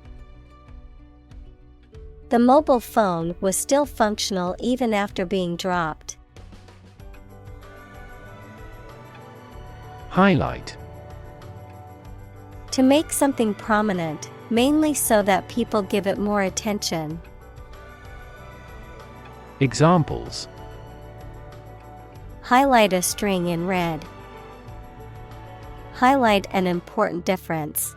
The mobile phone was still functional even after being dropped. Highlight: To make something prominent, mainly so that people give it more attention. Examples: Highlight a string in red. Highlight an important difference.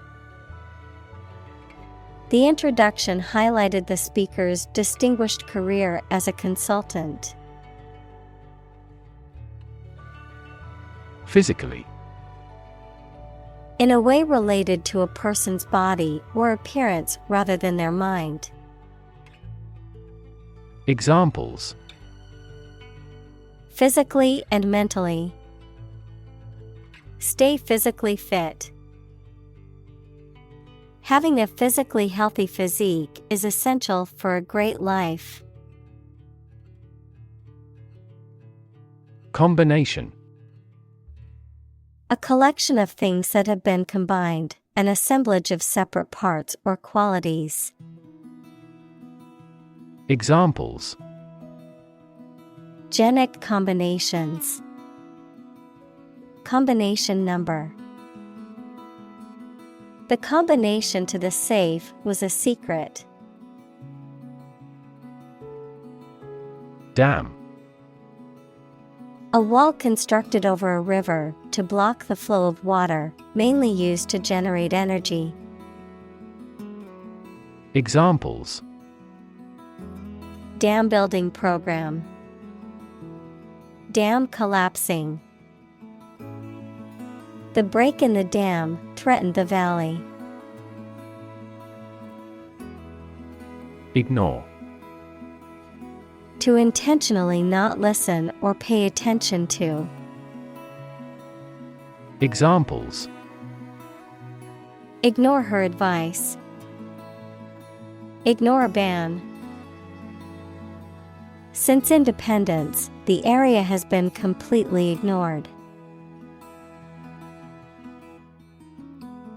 The introduction highlighted the speaker's distinguished career as a consultant. Physically: In a way related to a person's body or appearance rather than their mind. Examples: Physically and mentally. Stay physically fit. Having a physically healthy physique is essential for a great life. Combination: A collection of things that have been combined, an assemblage of separate parts or qualities. Examples: Genic combinations. Combination number. The combination to the safe was a secret. Dam: A wall constructed over a river to block the flow of water, mainly used to generate energy. Examples: Dam building program. Dam collapsing. The break in the dam threatened the valley. Ignore. To intentionally not listen or pay attention to. Examples: Ignore her advice. Ignore a ban. Since independence, the area has been completely ignored.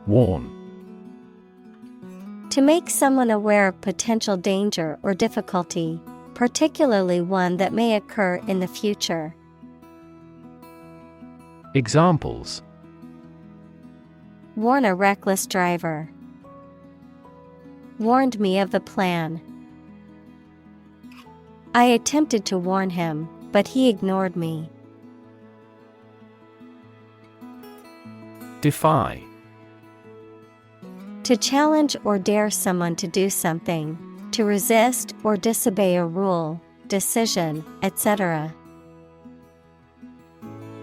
Warn. To make someone aware of potential danger or difficulty, particularly one that may occur in the future. Examples: Warn a reckless driver. Warned me of the plan. I attempted to warn him, but he ignored me. Defy. To challenge or dare someone to do something, to resist or disobey a rule, decision, etc.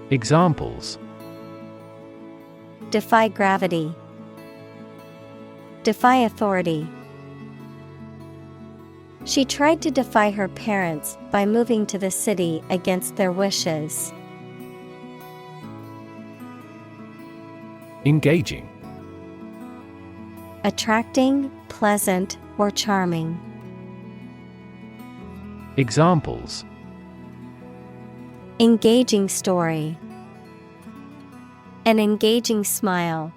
Examples: Defy gravity. Defy authority. She tried to defy her parents by moving to the city against their wishes. Engaging. Attracting, pleasant, or charming. Examples: Engaging story. An engaging smile.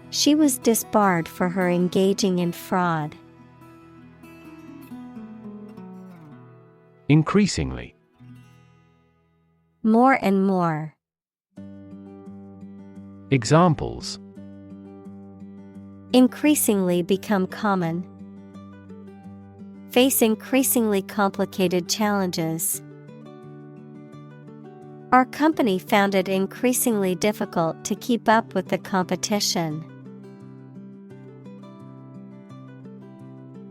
She was disbarred for her engaging in fraud. Increasingly. More and more. Examples: Increasingly become common. Face increasingly complicated challenges. Our company found it increasingly difficult to keep up with the competition.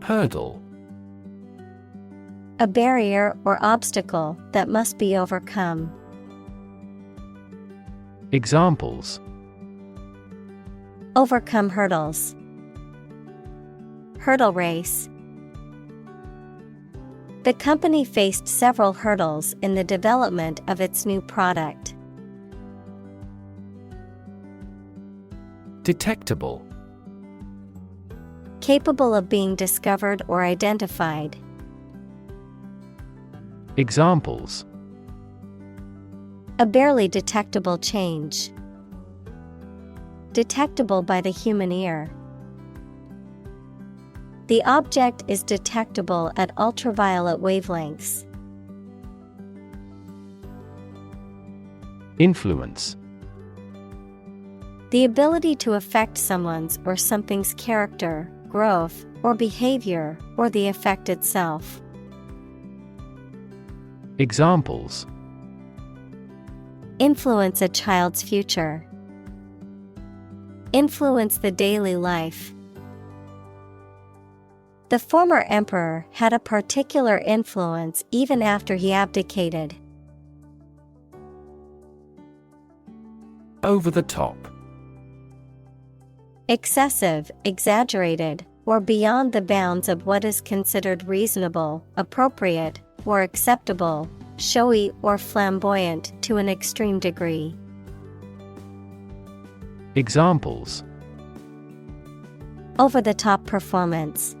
Hurdle. A barrier or obstacle that must be overcome. Examples: Overcome hurdles. Hurdle race. The company faced several hurdles in the development of its new product. Detectable. Capable of being discovered or identified. Examples: A barely detectable change. Detectable by the human ear. The object is detectable at ultraviolet wavelengths. Influence. The ability to affect someone's or something's character, growth, or behavior, or the effect itself. Examples: Influence a child's future. Influence the daily life. The former emperor had a particular influence even after he abdicated. Over the top. Excessive, exaggerated, or beyond the bounds of what is considered reasonable, appropriate, or acceptable, showy or flamboyant to an extreme degree. Examples: Over-the-top performance.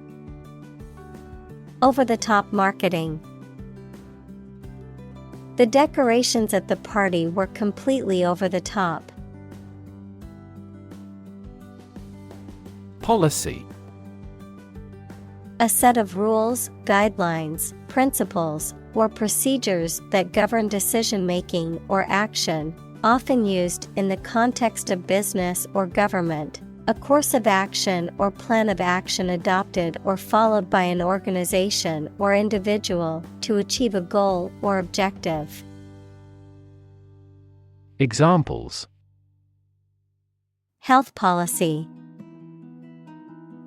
Over-the-top marketing. The decorations at the party were completely over the top. Policy. A set of rules, guidelines, principles, or procedures that govern decision-making or action, often used in the context of business or government. A course of action or plan of action adopted or followed by an organization or individual to achieve a goal or objective. Examples: Health policy.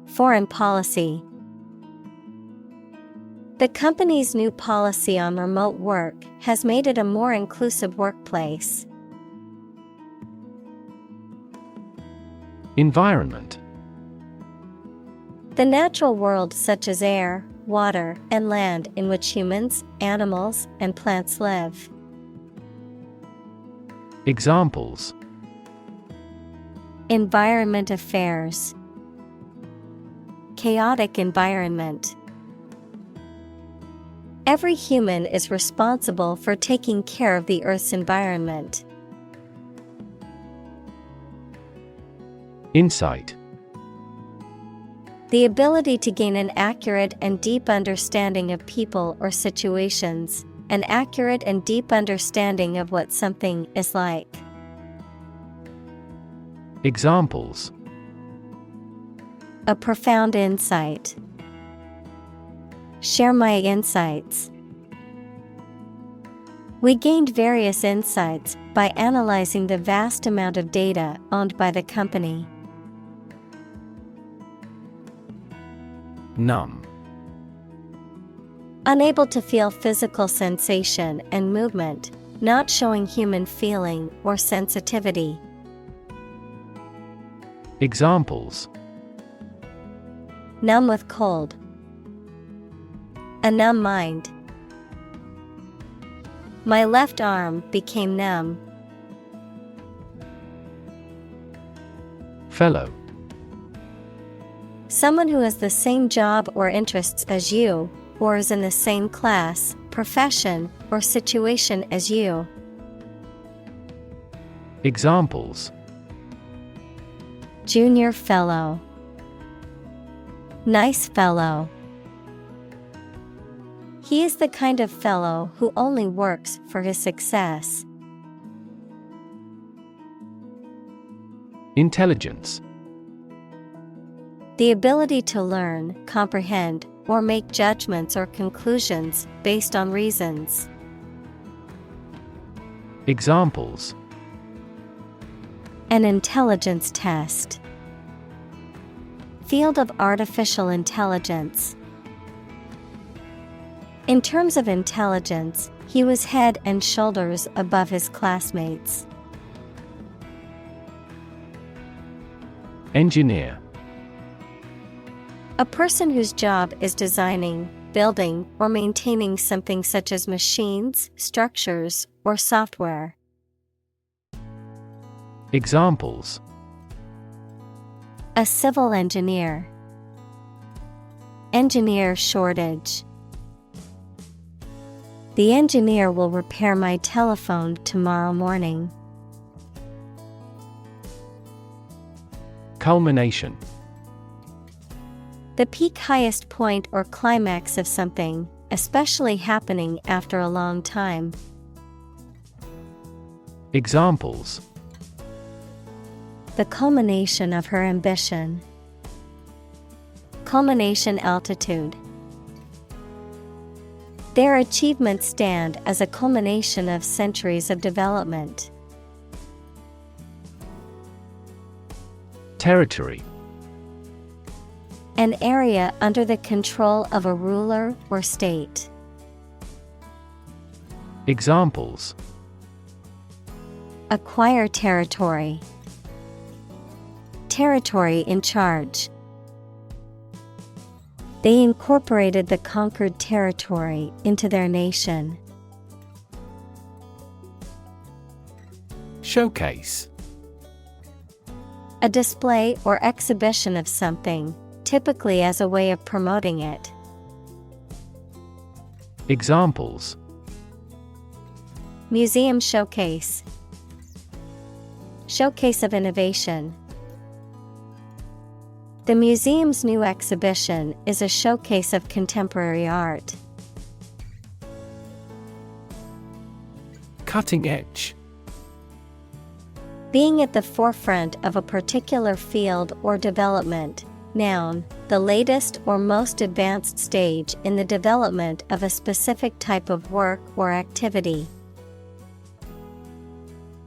Foreign policy. The company's new policy on remote work has made it a more inclusive workplace. Environment. The natural world such as air, water, and land in which humans, animals, and plants live. Examples: Environment affairs. Chaotic environment. Every human is responsible for taking care of the Earth's environment. Insight. The ability to gain an accurate and deep understanding of people or situations, an accurate and deep understanding of what something is like. Examples: A profound insight. Share my insights. We gained various insights by analyzing the vast amount of data owned by the company. Numb. Unable to feel physical sensation and movement, not showing human feeling or sensitivity. Examples: Numb with cold. A numb mind. My left arm became numb. Fellow. Someone who has the same job or interests as you, or is in the same class, profession, or situation as you. Examples: Junior fellow. Nice fellow. He is the kind of fellow who only works for his success. Intelligence. The ability to learn, comprehend, or make judgments or conclusions based on reasons. Examples: An intelligence test. Field of artificial intelligence. In terms of intelligence, he was head and shoulders above his classmates. Engineer. A person whose job is designing, building, or maintaining something such as machines, structures, or software. Examples: A civil engineer. Engineer shortage. The engineer will repair my telephone tomorrow morning. Culmination. The peak, highest point or climax of something, especially happening after a long time. Examples: The culmination of her ambition. Culmination altitude. Their achievements stand as a culmination of centuries of development. Territory. An area under the control of a ruler or state. Examples: Acquire territory. Territory in charge. They incorporated the conquered territory into their nation. Showcase. A display or exhibition of something, typically as a way of promoting it. Examples: Museum showcase. Showcase of innovation. The museum's new exhibition is a showcase of contemporary art. Cutting edge. Being at the forefront of a particular field or development. Noun, the latest or most advanced stage in the development of a specific type of work or activity.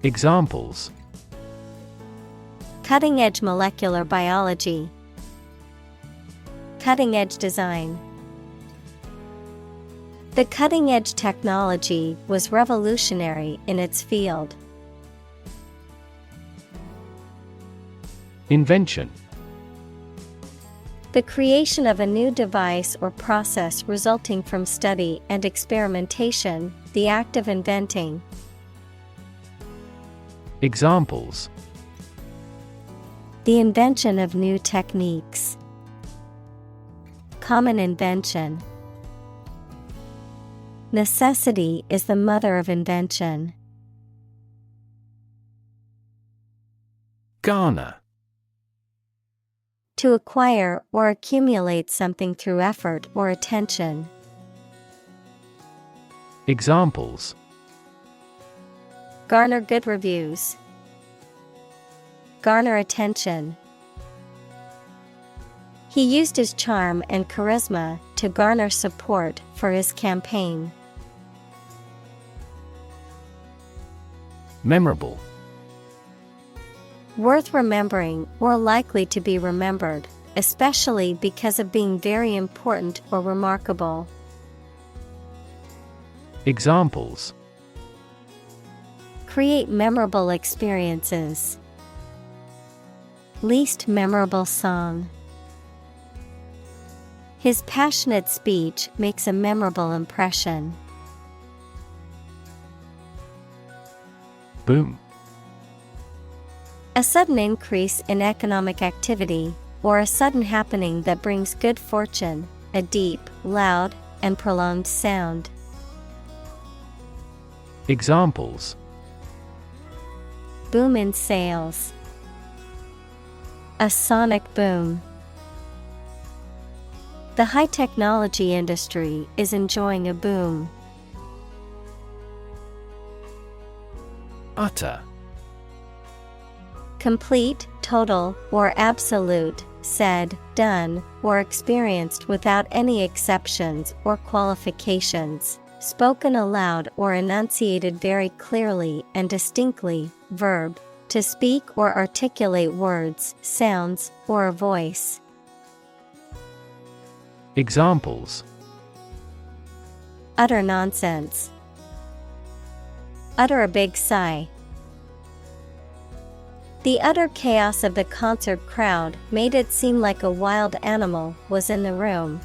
Examples: Cutting-edge molecular biology. Cutting-edge design. The cutting-edge technology was revolutionary in its field. Invention. The creation of a new device or process resulting from study and experimentation, the act of inventing. Examples: The invention of new techniques. Common invention. Necessity is the mother of invention. Garner. To acquire or accumulate something through effort or attention. Examples: Garner good reviews. Garner attention. He used his charm and charisma to garner support for his campaign. Memorable. Worth remembering or likely to be remembered, especially because of being very important or remarkable. Examples: Create memorable experiences. Least memorable song. His passionate speech makes a memorable impression. Boom. A sudden increase in economic activity, or a sudden happening that brings good fortune, a deep, loud, and prolonged sound. Examples: Boom in sales. A sonic boom. The high technology industry is enjoying a boom. Utter. Complete, total, or absolute, said, done, or experienced without any exceptions or qualifications, spoken aloud or enunciated very clearly and distinctly, verb, to speak or articulate words, sounds, or a voice. Examples: Utter nonsense. Utter a big sigh. The utter chaos of the concert crowd made it seem like a wild animal was in the room.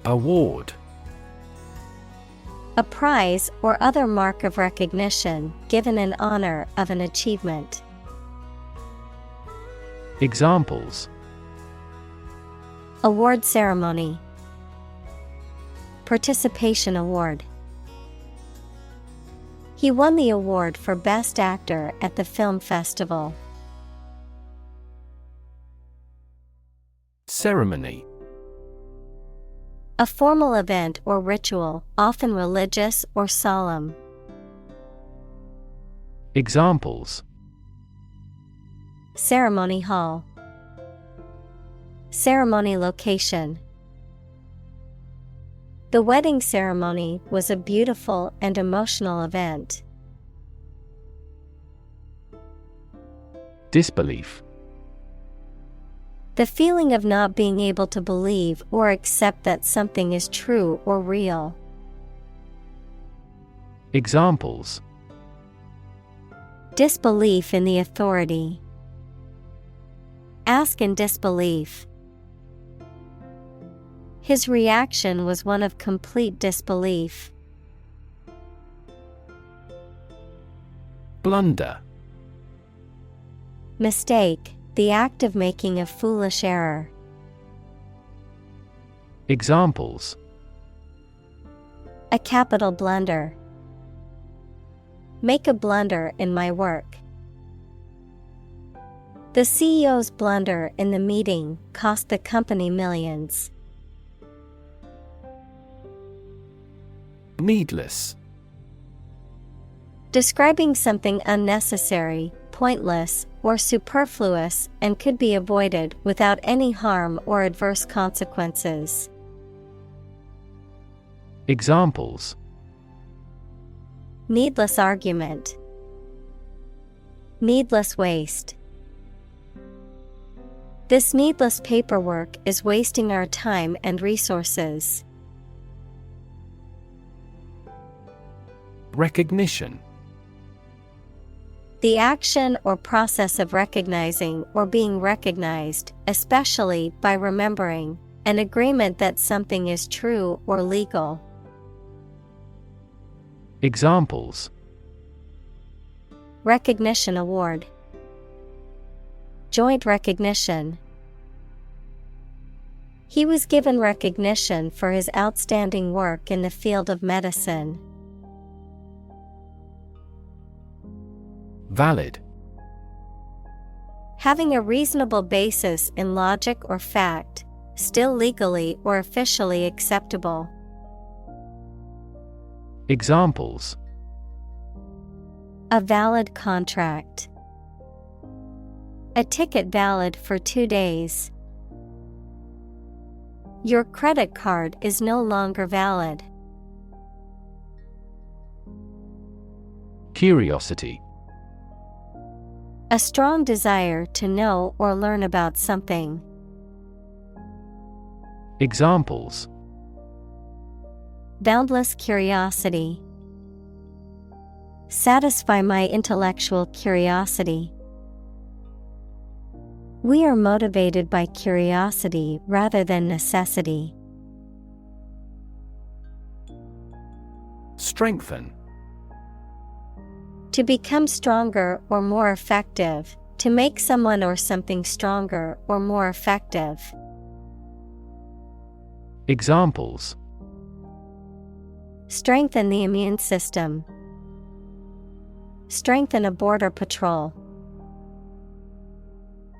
Award. A prize or other mark of recognition given in honor of an achievement. Examples: Award ceremony. Participation award. He won the award for Best Actor at the film festival. Ceremony. A formal event or ritual, often religious or solemn. Examples: Ceremony hall. Ceremony location. The wedding ceremony was a beautiful and emotional event. Disbelief. The feeling of not being able to believe or accept that something is true or real. Examples: Disbelief in the authority. Ask in disbelief. His reaction was one of complete disbelief. Blunder. Mistake, the act of making a foolish error. Examples: A capital blunder. Make a blunder in my work. The CEO's blunder in the meeting cost the company millions. Needless. Describing something unnecessary, pointless, or superfluous and could be avoided without any harm or adverse consequences. Examples: Needless argument. Needless waste. This needless paperwork is wasting our time and resources. Recognition. The action or process of recognizing or being recognized, especially by remembering, an agreement that something is true or legal. Examples: Recognition award. Joint recognition. He was given recognition for his outstanding work in the field of medicine. Valid. Having a reasonable basis in logic or fact, still legally or officially acceptable. Examples: A valid contract. A ticket valid for 2 days. Your credit card is no longer valid. Curiosity. A strong desire to know or learn about something. Examples: boundless curiosity. Satisfy my intellectual curiosity. We are motivated by curiosity rather than necessity. Strengthen. To become stronger or more effective, to make someone or something stronger or more effective. Examples: strengthen the immune system. Strengthen a border patrol.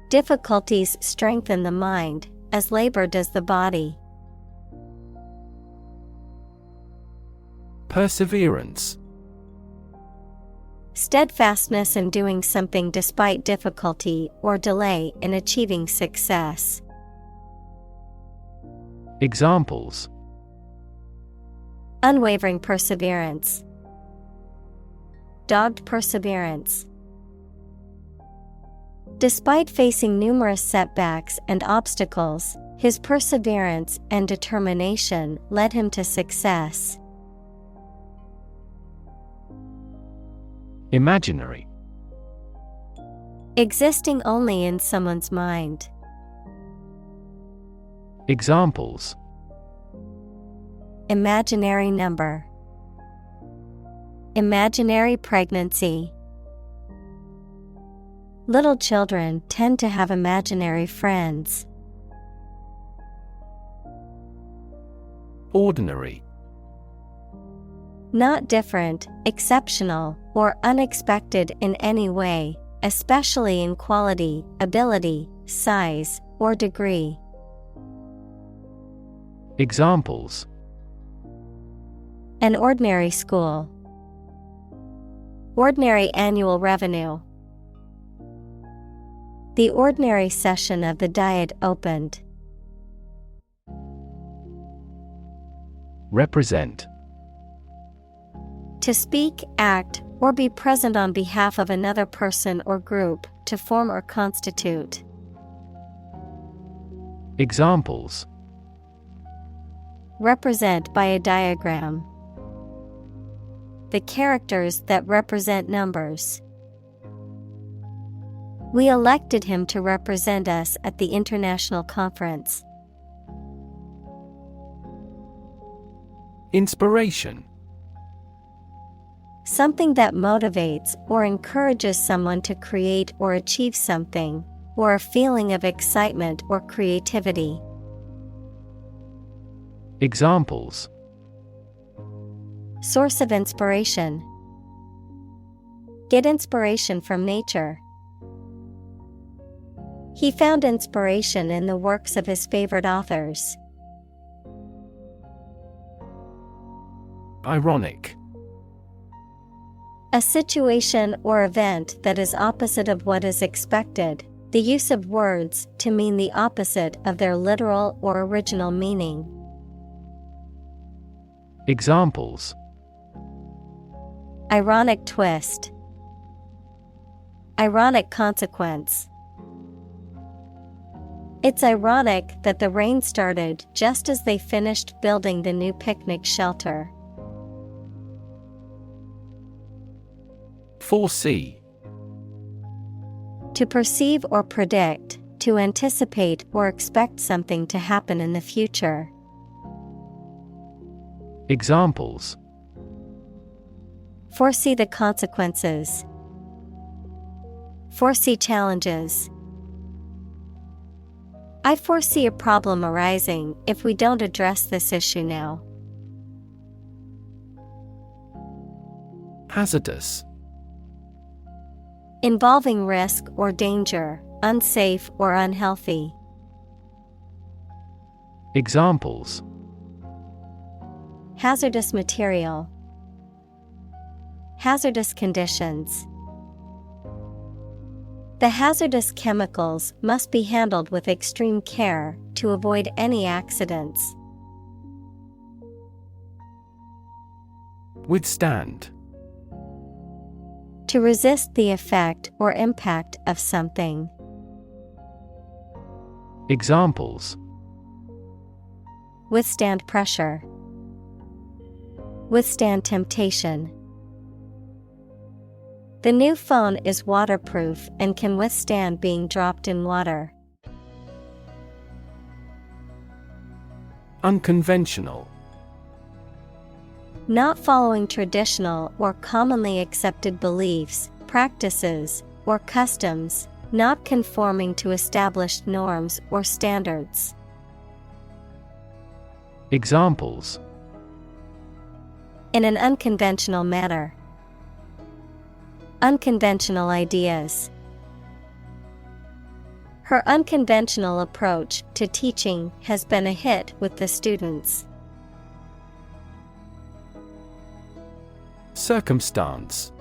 Difficulties strengthen the mind, as labor does the body. Perseverance. Steadfastness in doing something despite difficulty or delay in achieving success. Examples: unwavering perseverance. Dogged perseverance. Despite facing numerous setbacks and obstacles, his perseverance and determination led him to success. Imaginary. Existing only in someone's mind. Examples: imaginary number. Imaginary pregnancy. Little children tend to have imaginary friends. Ordinary. Not different, exceptional, or unexpected in any way, especially in quality, ability, size, or degree. Examples: an ordinary school. Ordinary annual revenue. The ordinary session of the Diet opened. Represent. To speak, act, or be present on behalf of another person or group, to form or constitute. Examples: represent by a diagram. The characters that represent numbers. We elected him to represent us at the international conference. Inspiration. Something that motivates or encourages someone to create or achieve something, or a feeling of excitement or creativity. Examples: source of inspiration. Get inspiration from nature. He found inspiration in the works of his favorite authors. Ironic. A situation or event that is opposite of what is expected, the use of words to mean the opposite of their literal or original meaning. Examples: ironic twist. Ironic consequence. It's ironic that the rain started just as they finished building the new picnic shelter. Foresee. To perceive or predict, to anticipate or expect something to happen in the future. Examples: Foresee the consequences. Foresee challenges. I foresee a problem arising if we don't address this issue now. Hazardous. Involving risk or danger, unsafe or unhealthy. Examples: Hazardous material. Hazardous conditions. The hazardous chemicals must be handled with extreme care to avoid any accidents. Withstand. To resist the effect or impact of something. Examples: Withstand pressure. Withstand temptation. The new phone is waterproof and can withstand being dropped in water. Unconventional. Not following traditional or commonly accepted beliefs, practices, or customs, not conforming to established norms or standards. Examples: In an unconventional manner. Unconventional ideas. Her unconventional approach to teaching has been a hit with the students. Circumstance.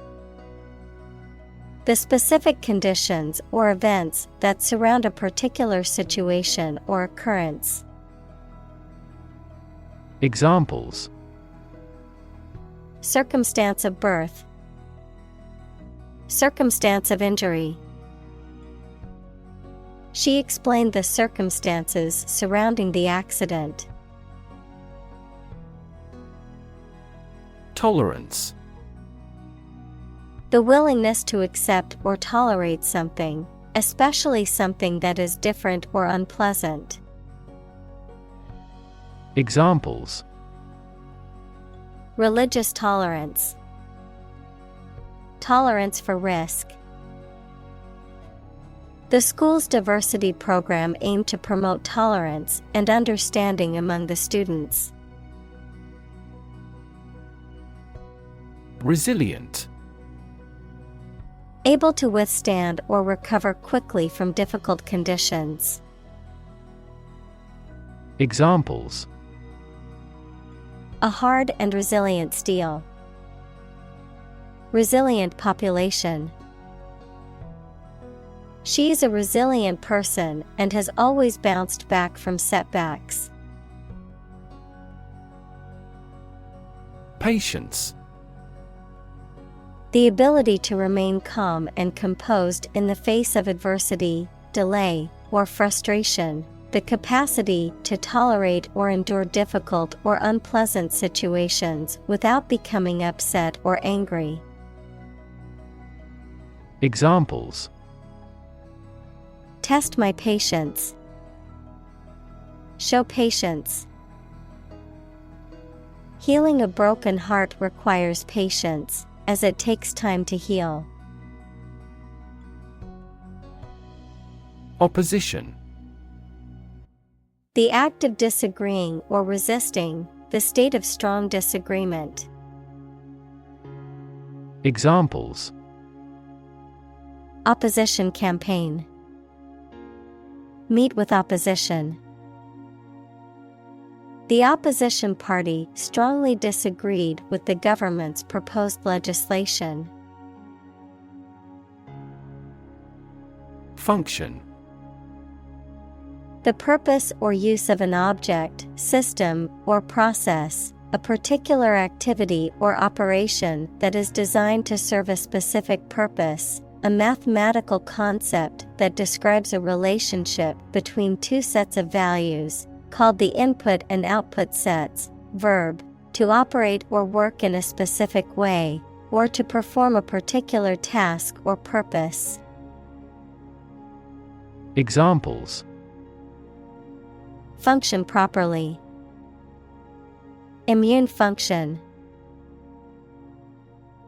The specific conditions or events that surround a particular situation or occurrence. Examples: Circumstance of birth. Circumstance of injury. She explained the circumstances surrounding the accident. Tolerance. The willingness to accept or tolerate something, especially something that is different or unpleasant. Examples: Religious tolerance. Tolerance for risk. The school's diversity program aimed to promote tolerance and understanding among the students. Resilient. Able to withstand or recover quickly from difficult conditions. Examples: A hard and resilient steel. Resilient population. She is a resilient person and has always bounced back from setbacks. Patience. The ability to remain calm and composed in the face of adversity, delay, or frustration. The capacity to tolerate or endure difficult or unpleasant situations without becoming upset or angry. Examples: Test my patience. Show patience. Healing a broken heart requires patience, as it takes time to heal. Opposition. The act of disagreeing or resisting, the state of strong disagreement. Examples: Opposition campaign. Meet with opposition. The opposition party strongly disagreed with the government's proposed legislation. Function. The purpose or use of an object, system, or process, a particular activity or operation that is designed to serve a specific purpose, a mathematical concept that describes a relationship between two sets of values, called the input and output sets. Verb, to operate or work in a specific way, or to perform a particular task or purpose. Examples. Function properly. Immune function.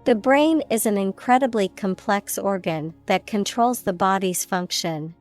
The brain is an incredibly complex organ that controls the body's function.